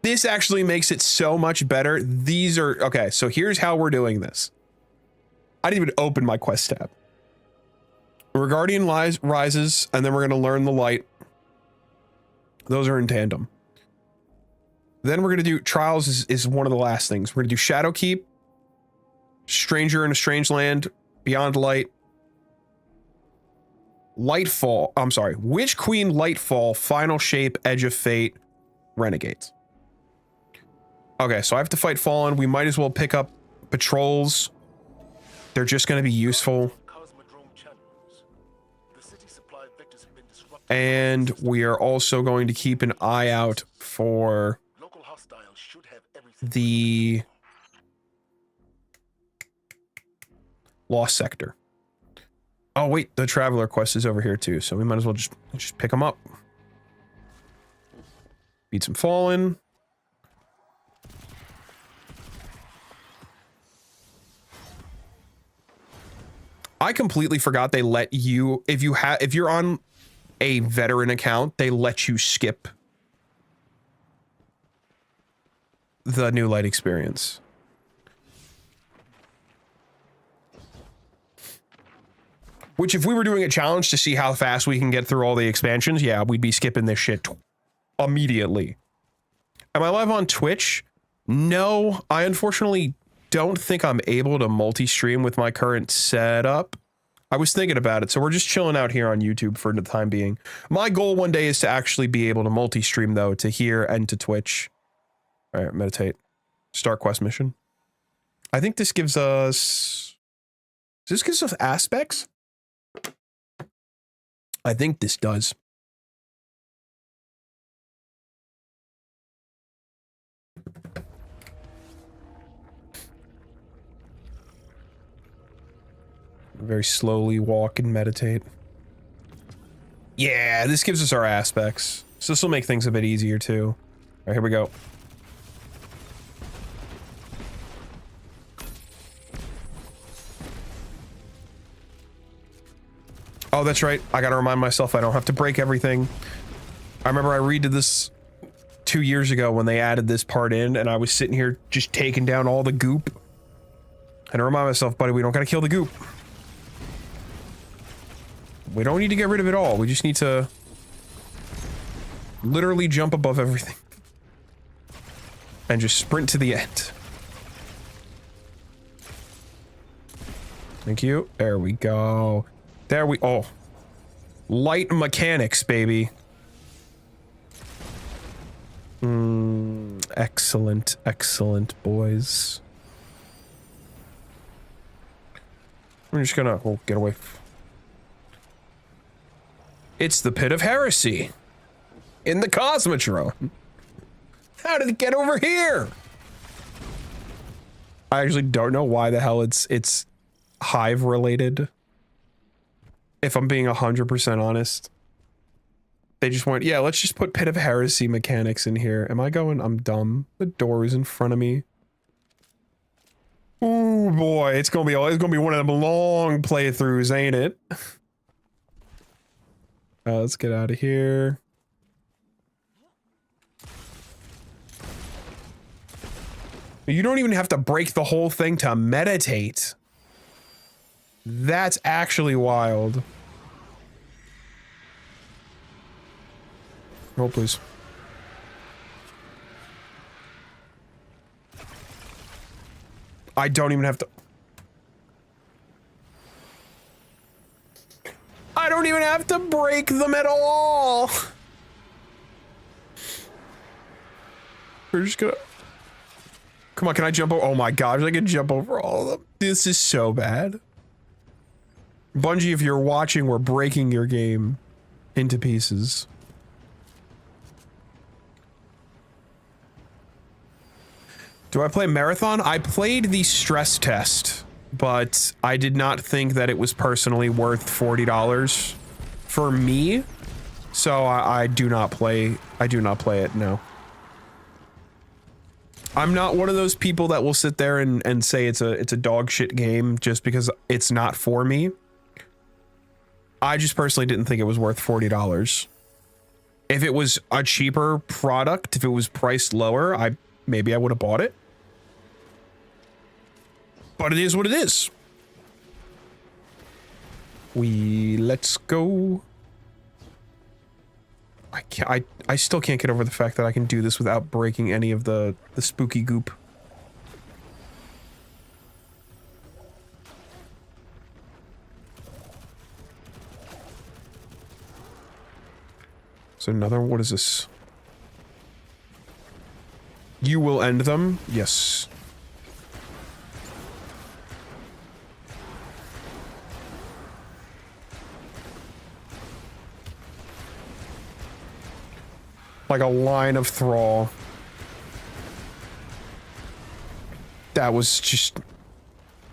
This actually makes it so much better. These are, okay, so here's how we're doing this. I didn't even open my quest tab. Regardian rises, and then we're going to learn the light. Those are in tandem. Then we're going to do trials is one of the last things. We're going to do Shadowkeep, Stranger in a Strange Land, Beyond Light, Lightfall. I'm sorry, Witch Queen, Lightfall, Final Shape, Edge of Fate, Renegades. Okay, so I have to fight Fallen. We might as well pick up patrols. They're just going to be useful. And we are also going to keep an eye out for the Lost Sector. Oh wait, the Traveler quest is over here too, so we might as well just pick them up. Beat some Fallen. I completely forgot they let you, if you're on a veteran account, they let you skip the New Light experience. Which, if we were doing a challenge to see how fast we can get through all the expansions, yeah, we'd be skipping this shit immediately. Am I live on Twitch? No, I unfortunately don't think I'm able to multi-stream with my current setup. I was thinking about it, so we're just chilling out here on YouTube for the time being. My goal one day is to actually be able to multi-stream, though, to here and to Twitch. All right, meditate. Start quest mission. I think this gives us... Does this give us aspects? I think this does. Very slowly walk and meditate. Yeah, this gives us our aspects. So this will make things a bit easier too. All right, here we go. Oh, that's right. I gotta remind myself I don't have to break everything. I remember I redid this 2 years ago when they added this part in, and I was sitting here just taking down all the goop. And I remind myself, buddy, we don't gotta kill the goop. We don't need to get rid of it all. We just need to literally jump above everything. And just sprint to the end. Thank you. There we go. There we... Oh. Light mechanics, baby. Excellent, excellent, boys. I'm just gonna... Oh, get away. It's the Pit of Heresy. In the Cosmotron. How did it get over here? I actually don't know why the hell it's Hive related. If I'm being 100% honest. They just went, yeah, let's just put Pit of Heresy mechanics in here. Am I going? I'm dumb. The door is in front of me. Ooh, boy, it's gonna be one of them long playthroughs, ain't it? Let's get out of here. You don't even have to break the whole thing to meditate. That's actually wild. Roll, please. I don't even have to... I don't even have to break them at all! We're just gonna... Come on, can I jump over? Oh my gosh, I can jump over all of them. This is so bad. Bungie, if you're watching, we're breaking your game into pieces. Do I play Marathon? I played the stress test, but I did not think that it was personally worth $40 for me. So I do not play it, no. I'm not one of those people that will sit there and say it's a dog shit game just because it's not for me. I just personally didn't think it was worth $40. If it was a cheaper product, if it was priced lower, maybe I would have bought it. But it is what it is. Let's go. I still can't get over the fact that I can do this without breaking any of the spooky goop. So another, what is this? You will end them? Yes. Like a line of thrall. That was just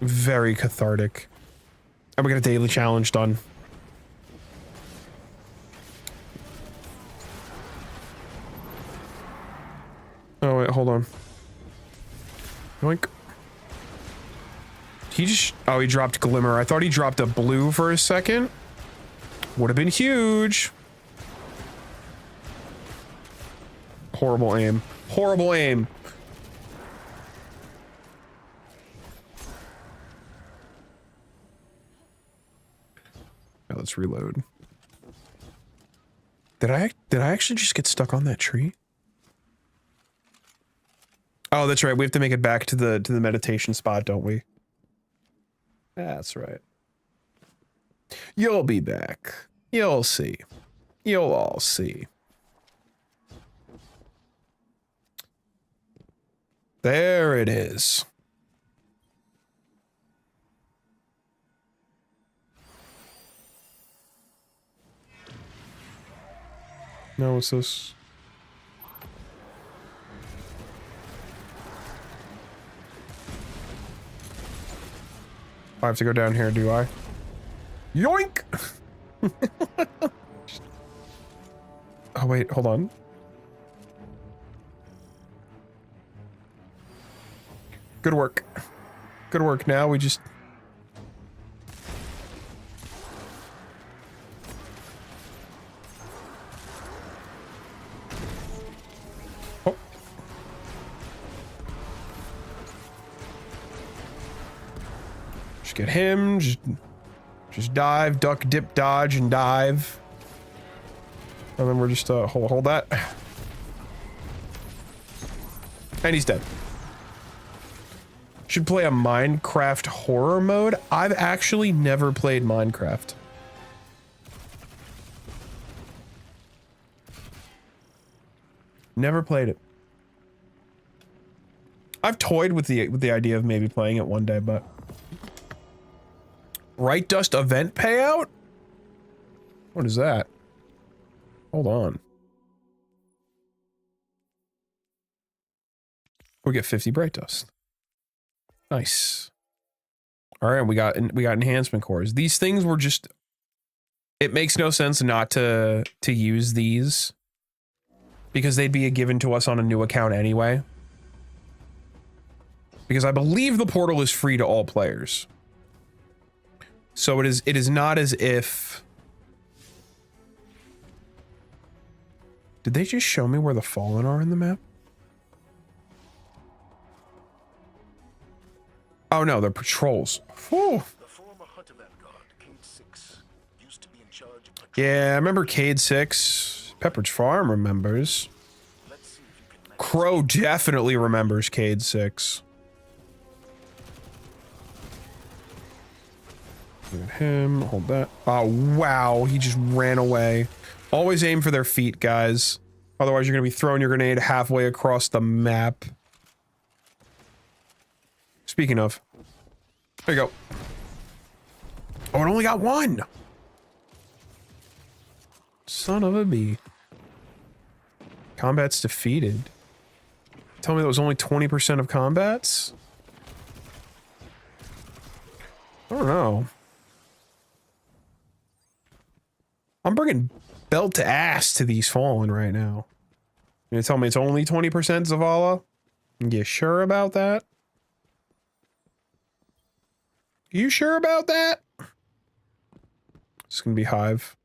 very cathartic. And we got a daily challenge done. Oh, wait, hold on. Yoink. He just... Oh, he dropped Glimmer. I thought he dropped a blue for a second. Would have been huge. Horrible aim. Horrible aim. Now let's reload. Did I actually just get stuck on that tree? Oh, that's right. We have to make it back to the meditation spot, don't we? That's right. You'll be back. You'll see. You'll all see. There it is. Now what's this? I have to go down here, do I? Yoink! Oh, wait, hold on. Good work. Good work. Now we just... Oh. Just get him. Just dive, duck, dip, dodge, and dive. And then we're just, hold that. And he's dead. Should play a Minecraft horror mode. I've actually never played Minecraft. Never played it. I've toyed with the idea of maybe playing it one day, but... Right Dust event payout? What is that? Hold on. We get 50 Bright Dust. Nice. All right, we got enhancement cores. These things were just... It makes no sense not to use these because they'd be given to us on a new account anyway. Because I believe the portal is free to all players. So it is not as if... Did they just show me where the Fallen are in the map? Oh no, they're patrols. Whew. The former Hunter Vanguard, Cade 6, used to be in charge of patrol. Yeah, I remember Cade 6. Pepperidge Farm remembers. Let's see if you can Crow definitely remembers Cade 6. Look at him. Hold that. Oh, wow. He just ran away. Always aim for their feet, guys. Otherwise, you're going to be throwing your grenade halfway across the map. Speaking of. There you go. Oh, it only got one. Son of a bee. Combat's defeated. Tell me that was only 20% of combats? I don't know. I'm bringing belt to ass to these Fallen right now. You gonna tell me it's only 20% Zavala? You sure about that? You sure about that? It's gonna be Hive.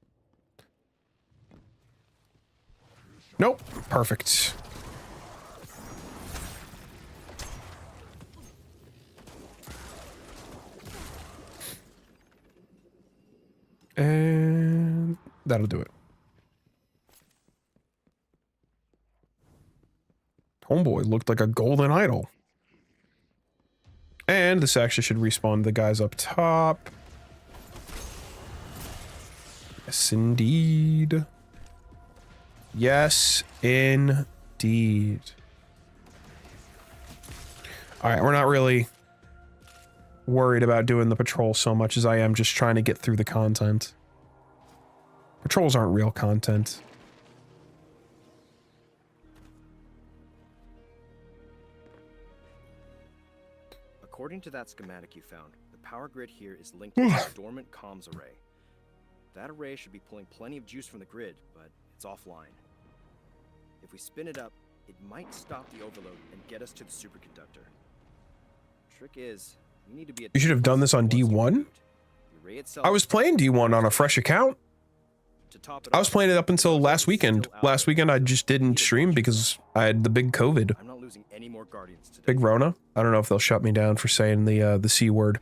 Nope. Perfect. And that'll do it. Homeboy looked like a golden idol. And this actually should respawn the guys up top. Yes, indeed. Yes, indeed. Alright, we're not really worried about doing the patrol so much as I am just trying to get through the content. Patrols aren't real content. According to that schematic you found, the power grid here is linked to a dormant comms array. That array should be pulling plenty of juice from the grid, but it's offline. If we spin it up, it might stop the overload and get us to the superconductor. Trick is, we need to be at You should have done this on once you D1. reboot. The array itself I was playing D1 on a fresh account. to top it I was off, playing it up until last it's still weekend. out Last there. weekend I just didn't stream because I had the big COVID. I'm not losing any more Guardians today. Big Rona. I don't know if they'll shut me down for saying the C word.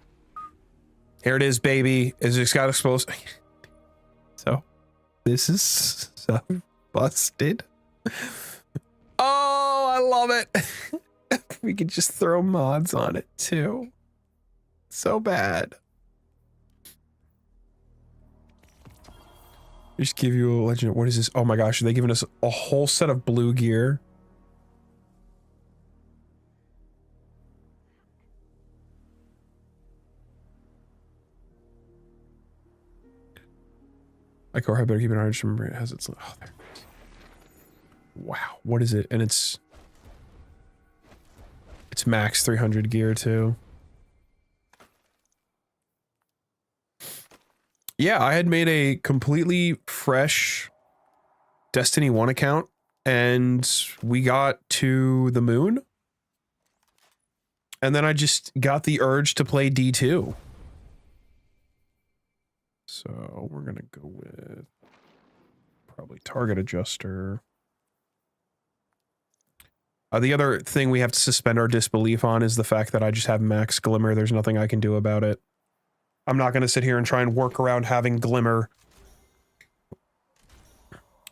Here it is, baby. Is it got exposed? So, this is so busted. Oh, I love it. We could just throw mods on it too. So bad. Just give you a legend. What is this? Oh my gosh, are they giving us a whole set of blue gear? I better keep an eye. Just remember it has its. Oh, there. Wow, what is it? And it's max 300 gear too. Yeah, I had made a completely fresh Destiny 1 account and we got to the moon. And then I just got the urge to play D2. So we're going to go with probably target adjuster. The other thing we have to suspend our disbelief on is the fact that I just have max glimmer. There's nothing I can do about it. I'm not going to sit here and try and work around having glimmer.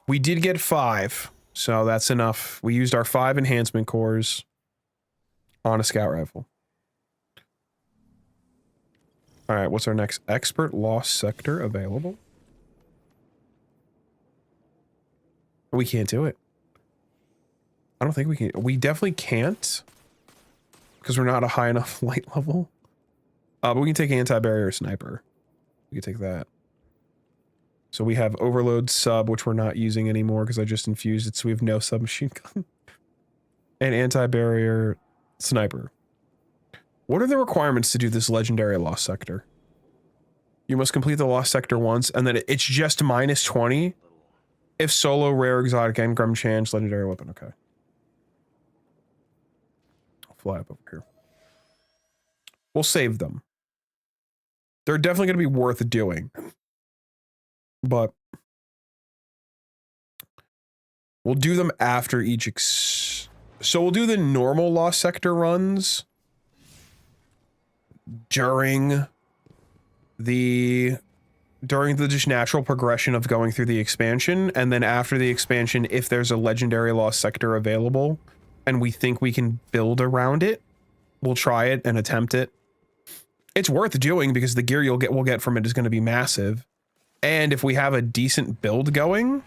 We did get 5, so that's enough. We used our 5 enhancement cores on a scout rifle. All right, what's our next? Expert lost sector available? We can't do it. I don't think we can. We definitely can't because we're not a high enough light level. But we can take anti-barrier sniper. We can take that. So we have overload sub, which we're not using anymore because I just infused it. So we have no submachine gun. And anti-barrier sniper. What are the requirements to do this legendary lost sector? You must complete the lost sector once, and then it's just minus 20 if solo, rare, exotic, engram chance, legendary weapon. Okay. I'll fly up over here. We'll save them. They're definitely going to be worth doing. But we'll do them after each so we'll do the normal lost sector runs during the just natural progression of going through the expansion, and then after the expansion, if there's a legendary lost sector available and we think we can build around it, we'll try it and attempt it. It's worth doing because the gear we'll get from it is going to be massive. And if we have a decent build going,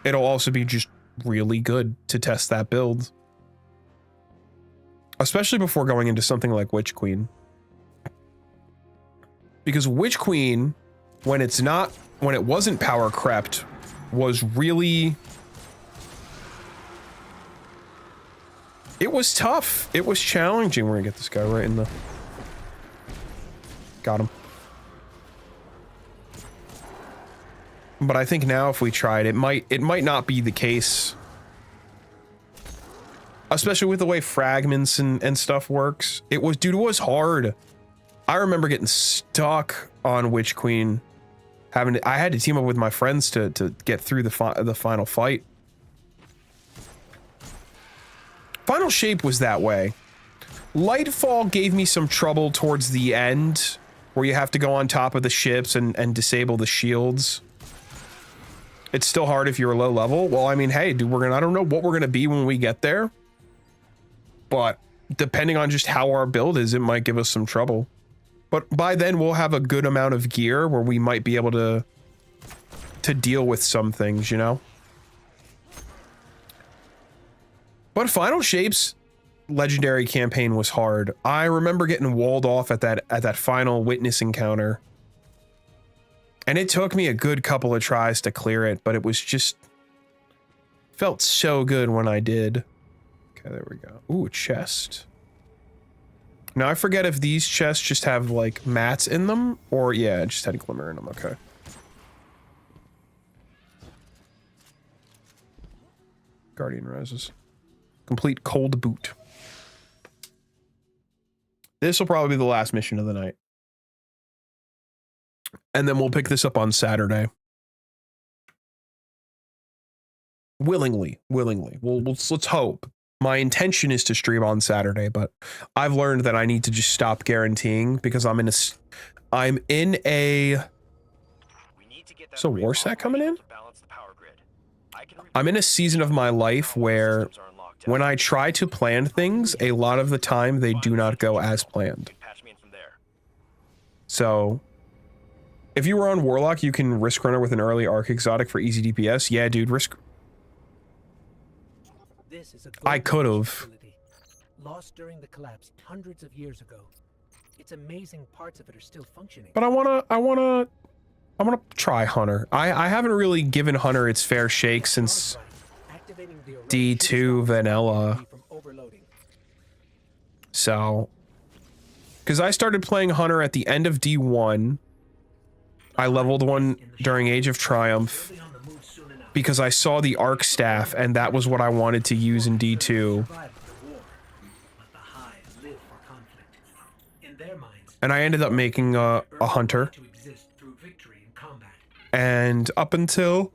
it'll also be just really good to test that build. Especially before going into something like Witch Queen. Because Witch Queen, when it wasn't power crept, was really... It was tough. It was challenging. We're gonna get this guy right in the... Got him. But I think now if we tried, it might not be the case. Especially with the way fragments and stuff works. It was hard. I remember getting stuck on Witch Queen. I had to team up with my friends to get through the final fight. Final Shape was that way. Lightfall gave me some trouble towards the end, where you have to go on top of the ships and disable the shields. It's still hard if you're low level. Well, I mean, hey, dude, I don't know what we're gonna be when we get there, but depending on just how our build is, it might give us some trouble. But by then we'll have a good amount of gear where we might be able to deal with some things, you know? But Final Shape's legendary campaign was hard. I remember getting walled off at that final witness encounter. And it took me a good couple of tries to clear it, but it was just... felt so good when I did. Okay, there we go. Ooh, a chest. Now I forget if these chests just have like mats in them or yeah, it just had a glimmer in them. Okay. Guardian Rises. Complete cold boot. This will probably be the last mission of the night. And then we'll pick this up on Saturday. Willingly. Let's hope. My intention is to stream on Saturday, but I've learned that I need to just stop guaranteeing because I'm in a So Warsat coming in? I'm in a season of my life where when I try to plan things, a lot of the time they do not go as planned. So if you were on Warlock, you can risk runner with an early Arc Exotic for easy DPS. Yeah, dude, risk. This is a I could have. facility, lost during the collapse hundreds of years ago. It's amazing parts of it are still functioning. But I wanna try Hunter. I haven't really given Hunter its fair shake since Activating the array D2 should stop vanilla. me from overloading. So, because I started playing Hunter at the end of D1. I leveled one during Age of Triumph because I saw the Arc Staff and that was what I wanted to use in D2. Survived the war, but the Hive live for conflict. In their minds, And I ended up making a Hunter. to exist through victory in combat. And up until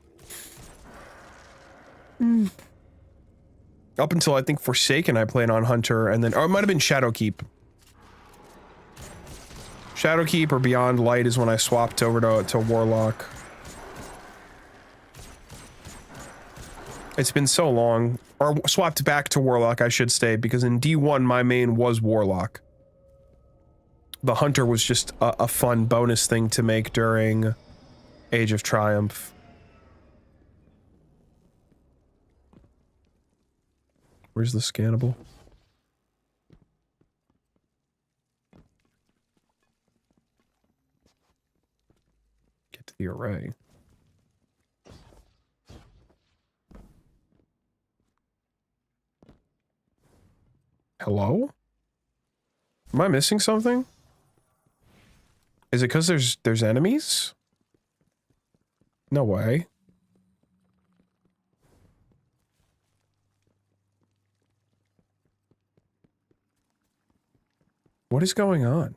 I think Forsaken, I played on Hunter, and then, or it might have been Shadowkeep. Shadowkeep or Beyond Light is when I swapped over to Warlock. It's been so long, or swapped back to Warlock, I should say, because in D1 my main was Warlock. The Hunter was just a fun bonus thing to make during Age of Triumph. Where's the scannable? Get to the array. Hello? Am I missing something? Is it because there's enemies? No way. What is going on?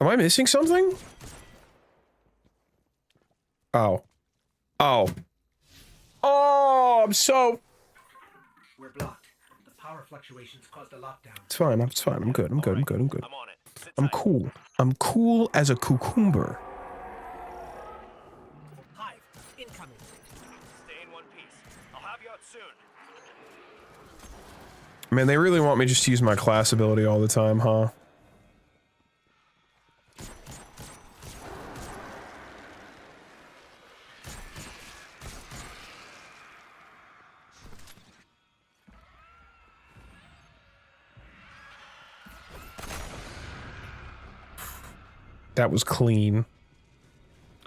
Am I missing something? Oh. Oh. Oh, I'm so... We're blocked. The power fluctuations caused a lockdown. It's fine, I'm good, I'm good. I'm on it. Sit I'm tight. cool. I'm cool as a cucumber. Hive, incoming. Stay in one piece. I'll have you out soon. Man, they really want me just to use my class ability all the time, huh? That was clean.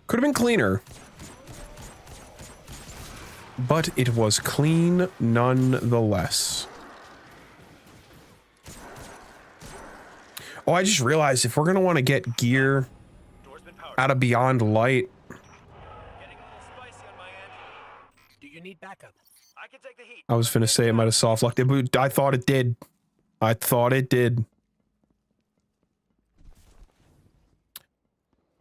Could have been cleaner. But it was clean nonetheless. Oh, I just realized if we're gonna want to get gear Door's been powered. out of Beyond Light, Getting a little spicy on my end. Do you need backup? I can take the heat. I was finna say it might have soft locked it, but I thought it did. I thought it did.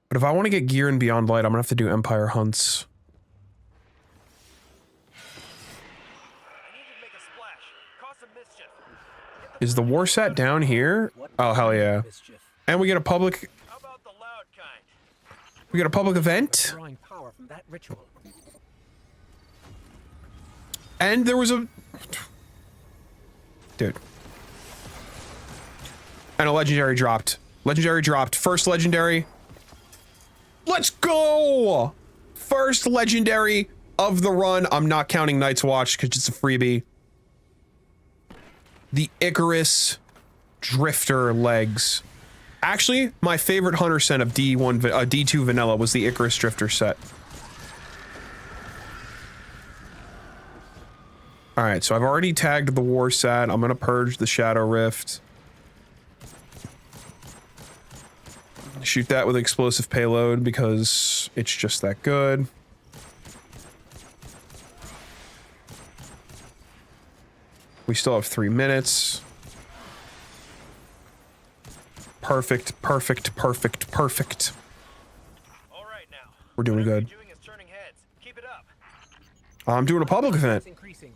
But if I want to get gear in Beyond Light, I'm gonna have to do Empire hunts. I need you to make a splash. Cause some mischief. Is the Warsat down here? Oh, hell yeah. Mischief. And we get a public How about the loud kind? we get a public event. Drawing power from that ritual. And there was a dude. And a legendary dropped. Legendary dropped. First legendary. Let's go! First legendary of the run. I'm not counting Night's Watch because it's a freebie. The Icarus Drifter legs. Actually, my favorite Hunter set of D2 vanilla was the Icarus Drifter set. All right, so I've already tagged the war sat. I'm gonna purge the Shadow Rift. Shoot that with explosive payload because it's just that good. We still have 3 minutes. Perfect, perfect, perfect, perfect. All right now. We're doing Whatever good. you're doing is turning heads. Keep it up. I'm doing a public event. It's increasing.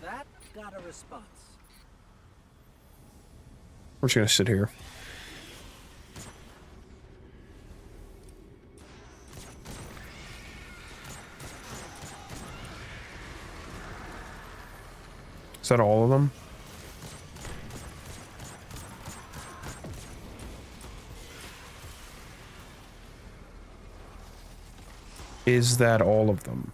That got a response. We're just gonna sit here. Is that all of them? Is that all of them?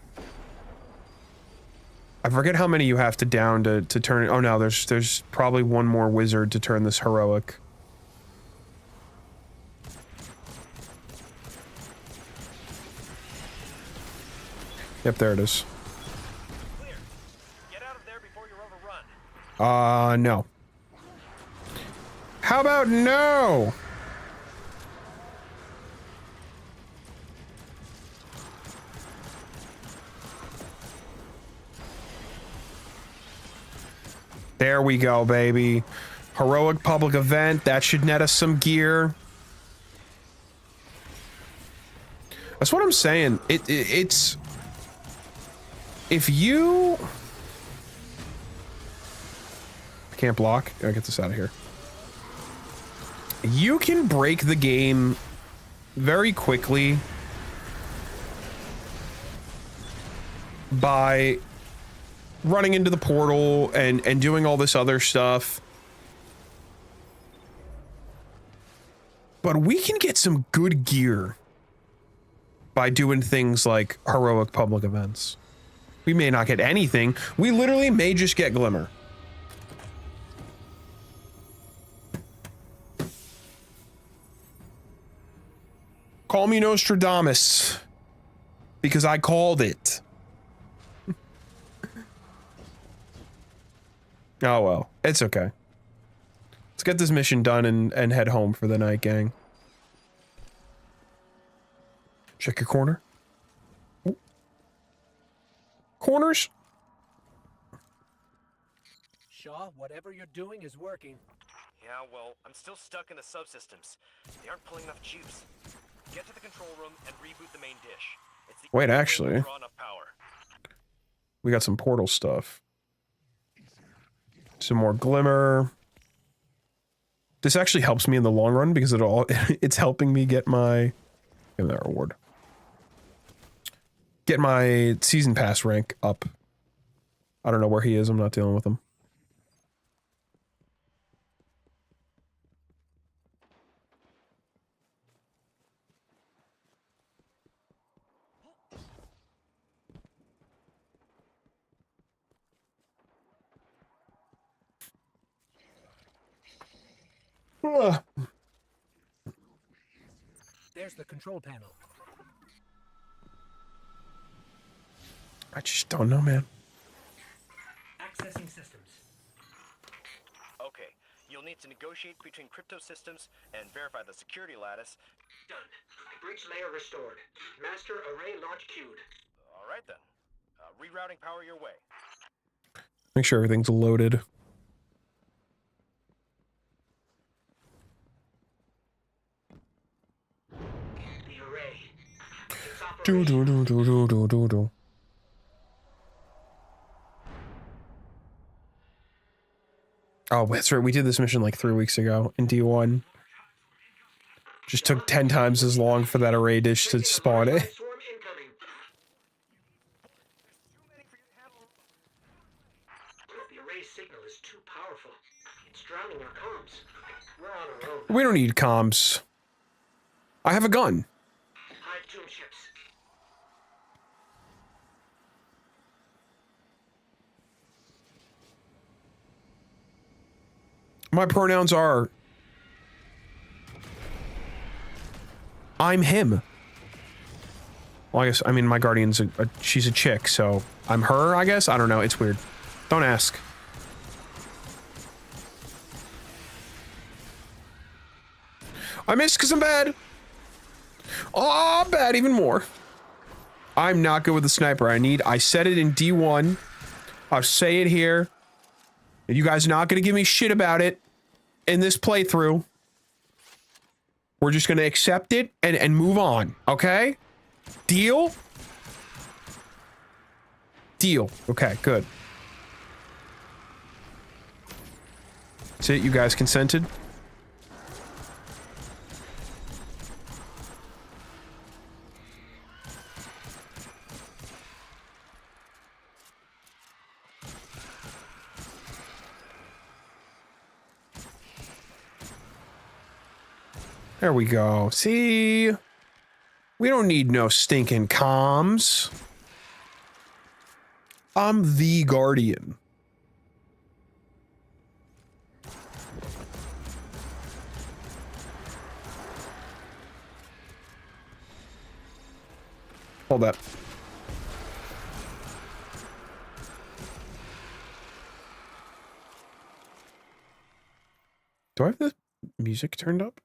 I forget how many you have to down to turn it. Oh no, there's probably one more wizard to turn this heroic. Yep, there it is. Clear. Get out of there before you're overrun. No. How about no? There we go, baby. Heroic public event. That should net us some gear. That's what I'm saying. It's... If you... I can't block. I'll get this out of here. You can break the game very quickly by running into the portal and doing all this other stuff. But we can get some good gear by doing things like heroic public events. We may not get anything. We literally may just get Glimmer. Call me Nostradamus, because I called it. Oh well, it's okay. Let's get this mission done and head home for the night, gang. Check your corner. Ooh. Corners? Shaw, whatever you're doing is working. Yeah, well, I'm still stuck in the subsystems. They aren't pulling enough juice. Get to the control room and reboot the main dish. It's the Wait, only way actually. to draw enough power. We got some portal stuff. Some more Glimmer. This actually helps me in the long run because it's helping me get my... Give me that reward. Get my season pass rank up. I don't know where he is. I'm not dealing with him. Ugh. There's the control panel. I just don't know, man. Accessing systems. Okay, you'll need to negotiate between crypto systems and verify the security lattice. Done. Breach layer restored. Master array launch queued. All right then. Rerouting power your way. Make sure everything's loaded. The array. It's Do operational. do do do do do do. Oh, that's right. We did this mission like 3 weeks ago in D1. Just took 10 times as long for that array dish to spawn it. Swarm incoming. The array signal is too powerful. It's drowning our comms. We're on our own. We don't need comms. I have a gun. Hive tomb chips. My pronouns are I'm him. Well, I guess, I mean, my guardian's she's a chick, so I'm her, I guess? I don't know. It's weird. Don't ask. I missed because I'm bad. Oh, I'm bad even more. I'm not good with the sniper. I said it in D1. I'll say it here. You guys are not going to give me shit about it in this playthrough. We're just going to accept it and move on, okay? Deal? Deal. Okay, good. That's it, you guys consented? There we go. See? We don't need no stinking comms. I'm the Guardian. Hold up. Do I have the music turned up?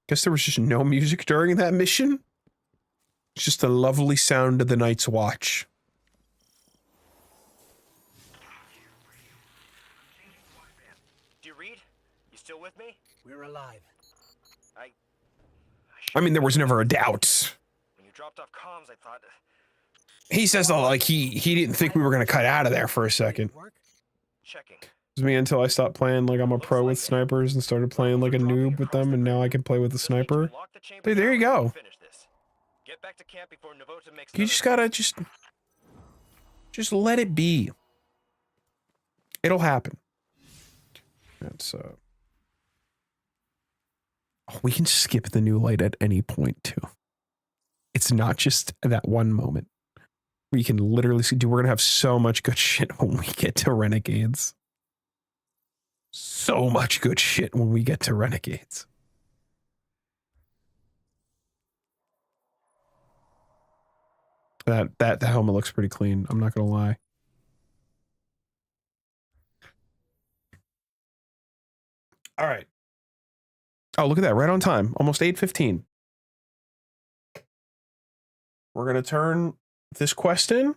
Guess there was just no music during that mission. It's just the lovely sound of the Night's Watch. Do you read? You still with me? We're alive. I mean, there was never a doubt. When you dropped off comms, I thought. He says though, like he didn't think we were gonna cut out of there for a second. Work? Checking. It was me until I stopped playing like I'm a pro with snipers and started playing like a noob with them, and now I can play with the sniper. Hey, there you go. Get back to camp before Navota makes You just gotta just let it be. It'll happen. That's we can skip the new light at any point too. It's not just that one moment. We can literally see, dude, we're gonna have so much good shit when we get to Renegades. So much good shit when we get to Renegades. That helmet looks pretty clean. I'm not gonna lie. All right. Oh, look at that. Right on time. Almost 8:15. We're gonna turn this quest in.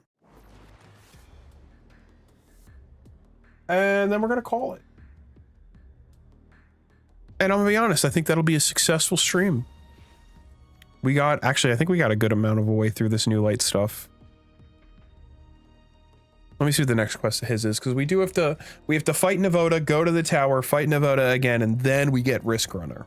And then we're gonna call it. And I'm gonna be honest, I think that'll be a successful stream. Actually, I think we got a good amount of a way through this new light stuff. Let me see what the next quest of his is, because we have to fight Navota, go to the tower, fight Navota again, and then we get Risk Runner.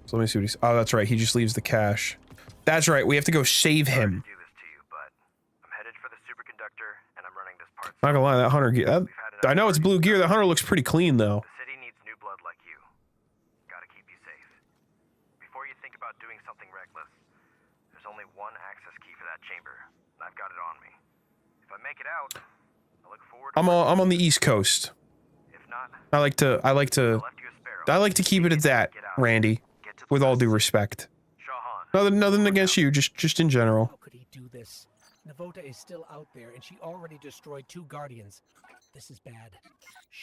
So let me see what he's, oh, that's right, he just leaves the cache. That's right, we have to go save him. Not gonna lie, that hunter gear, I know it's blue gear, that hunter looks pretty clean though. The city needs new blood like you. Gotta keep you safe. Before you think about doing something reckless, there's only one access key for that chamber, and I've got it on me. If I make it out, I look forward to I'm on the East Coast. If not, I like to keep it at that, Randy. With all due respect. Nothing against you, just in general. How could he do this? Navota is still out there, and she already destroyed 2 Guardians. This is bad.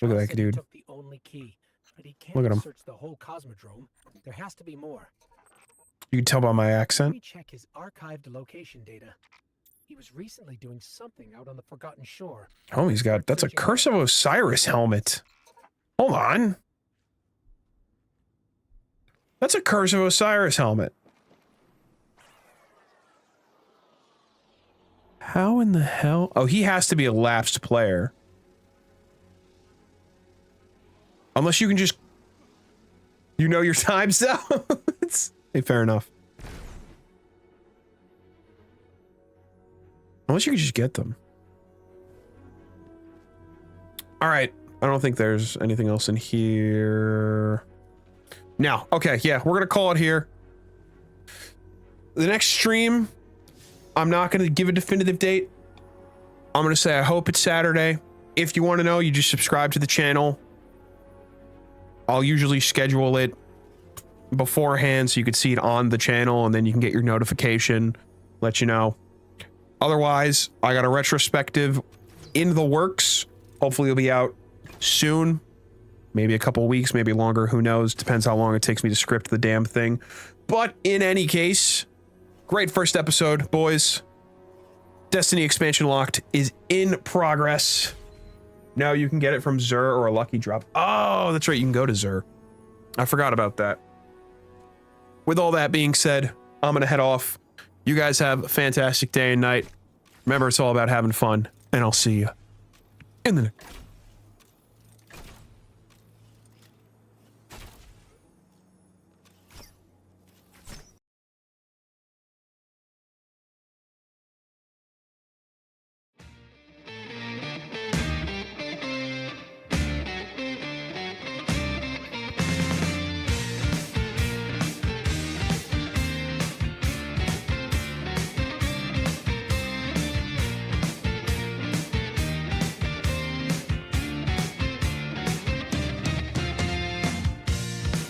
Look at that Shaw said he dude. took the only key, but he can't Look at him. search the whole Cosmodrome. There has to be more. You can tell by my Let accent. me check his archived location data. He was recently doing something out on the Forgotten Shore. Oh, that's a Curse of Osiris helmet. Hold on. That's a Curse of Osiris helmet. How in the hell? Oh, he has to be a lapsed player. Unless you can just, you know your time zones. Hey, fair enough. Unless you can just get them. All right. I don't think there's anything else in here. No. Okay. Yeah, we're going to call it here. The next stream, I'm not going to give a definitive date. I'm going to say I hope it's Saturday. If you want to know, you just subscribe to the channel. I'll usually schedule it beforehand so you can see it on the channel, and then you can get your notification, let you know. Otherwise, I got a retrospective in the works. Hopefully it'll be out soon. Maybe a couple weeks, maybe longer, who knows. Depends how long it takes me to script the damn thing. But in any case, great first episode, boys. Destiny Expansion Locked is in progress. Now you can get it from Xur or a lucky drop. Oh, that's right, you can go to Xur. I forgot about that. With all that being said, I'm gonna head off. You guys have a fantastic day and night. Remember, it's all about having fun, and I'll see you in the next.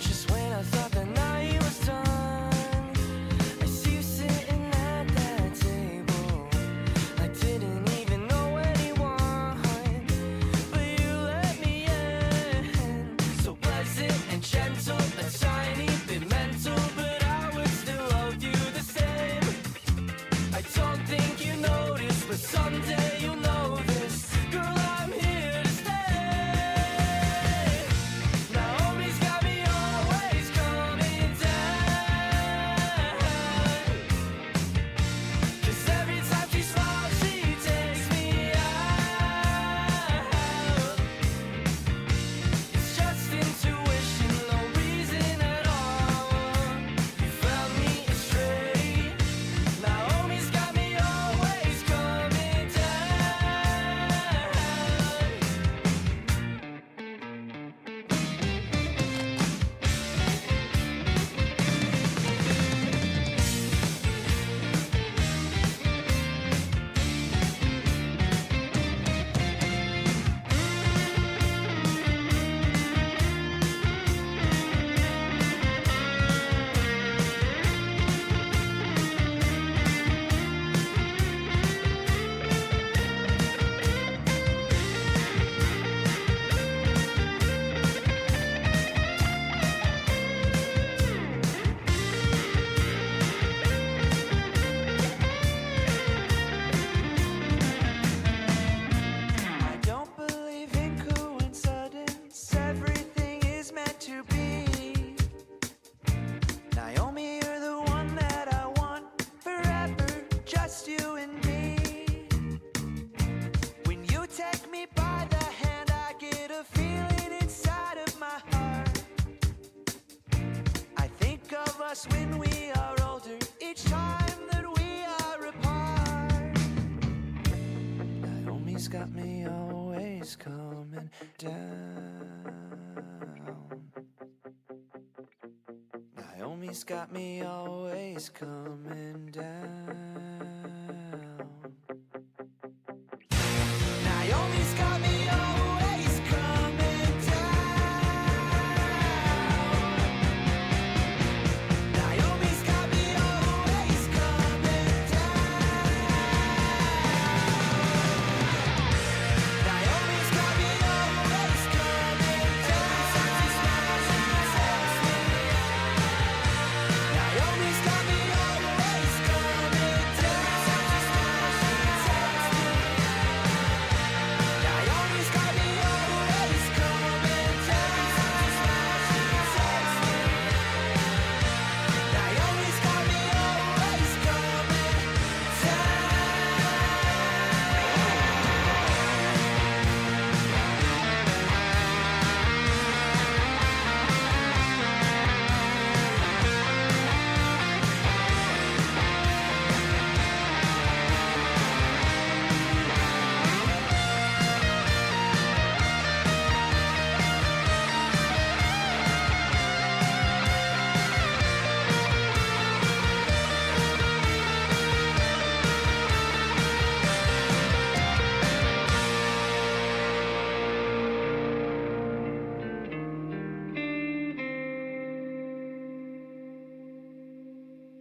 Just when I thought the night was done, I see you sitting at that table. I didn't even know anyone, but you let me in. So pleasant and gentle, a tiny bit mental, but I would still love you the same. I don't think you noticed, but someday you'll know this. Girl, I'm here to stay. Naomi's got me always coming down. 'Cause every time she smiles, she takes me out. It's just intuition, no reason at all. You found me astray. Naomi's got me always coming down. I don't believe in coincidence. Everything is meant to be. Naomi, you're the one that I want forever, just you and me. When you take me by the hand, I get a feeling inside of my heart. I think of us when we are older, each time that we are apart. Naomi's got me always coming down. Naomi's got me always coming down.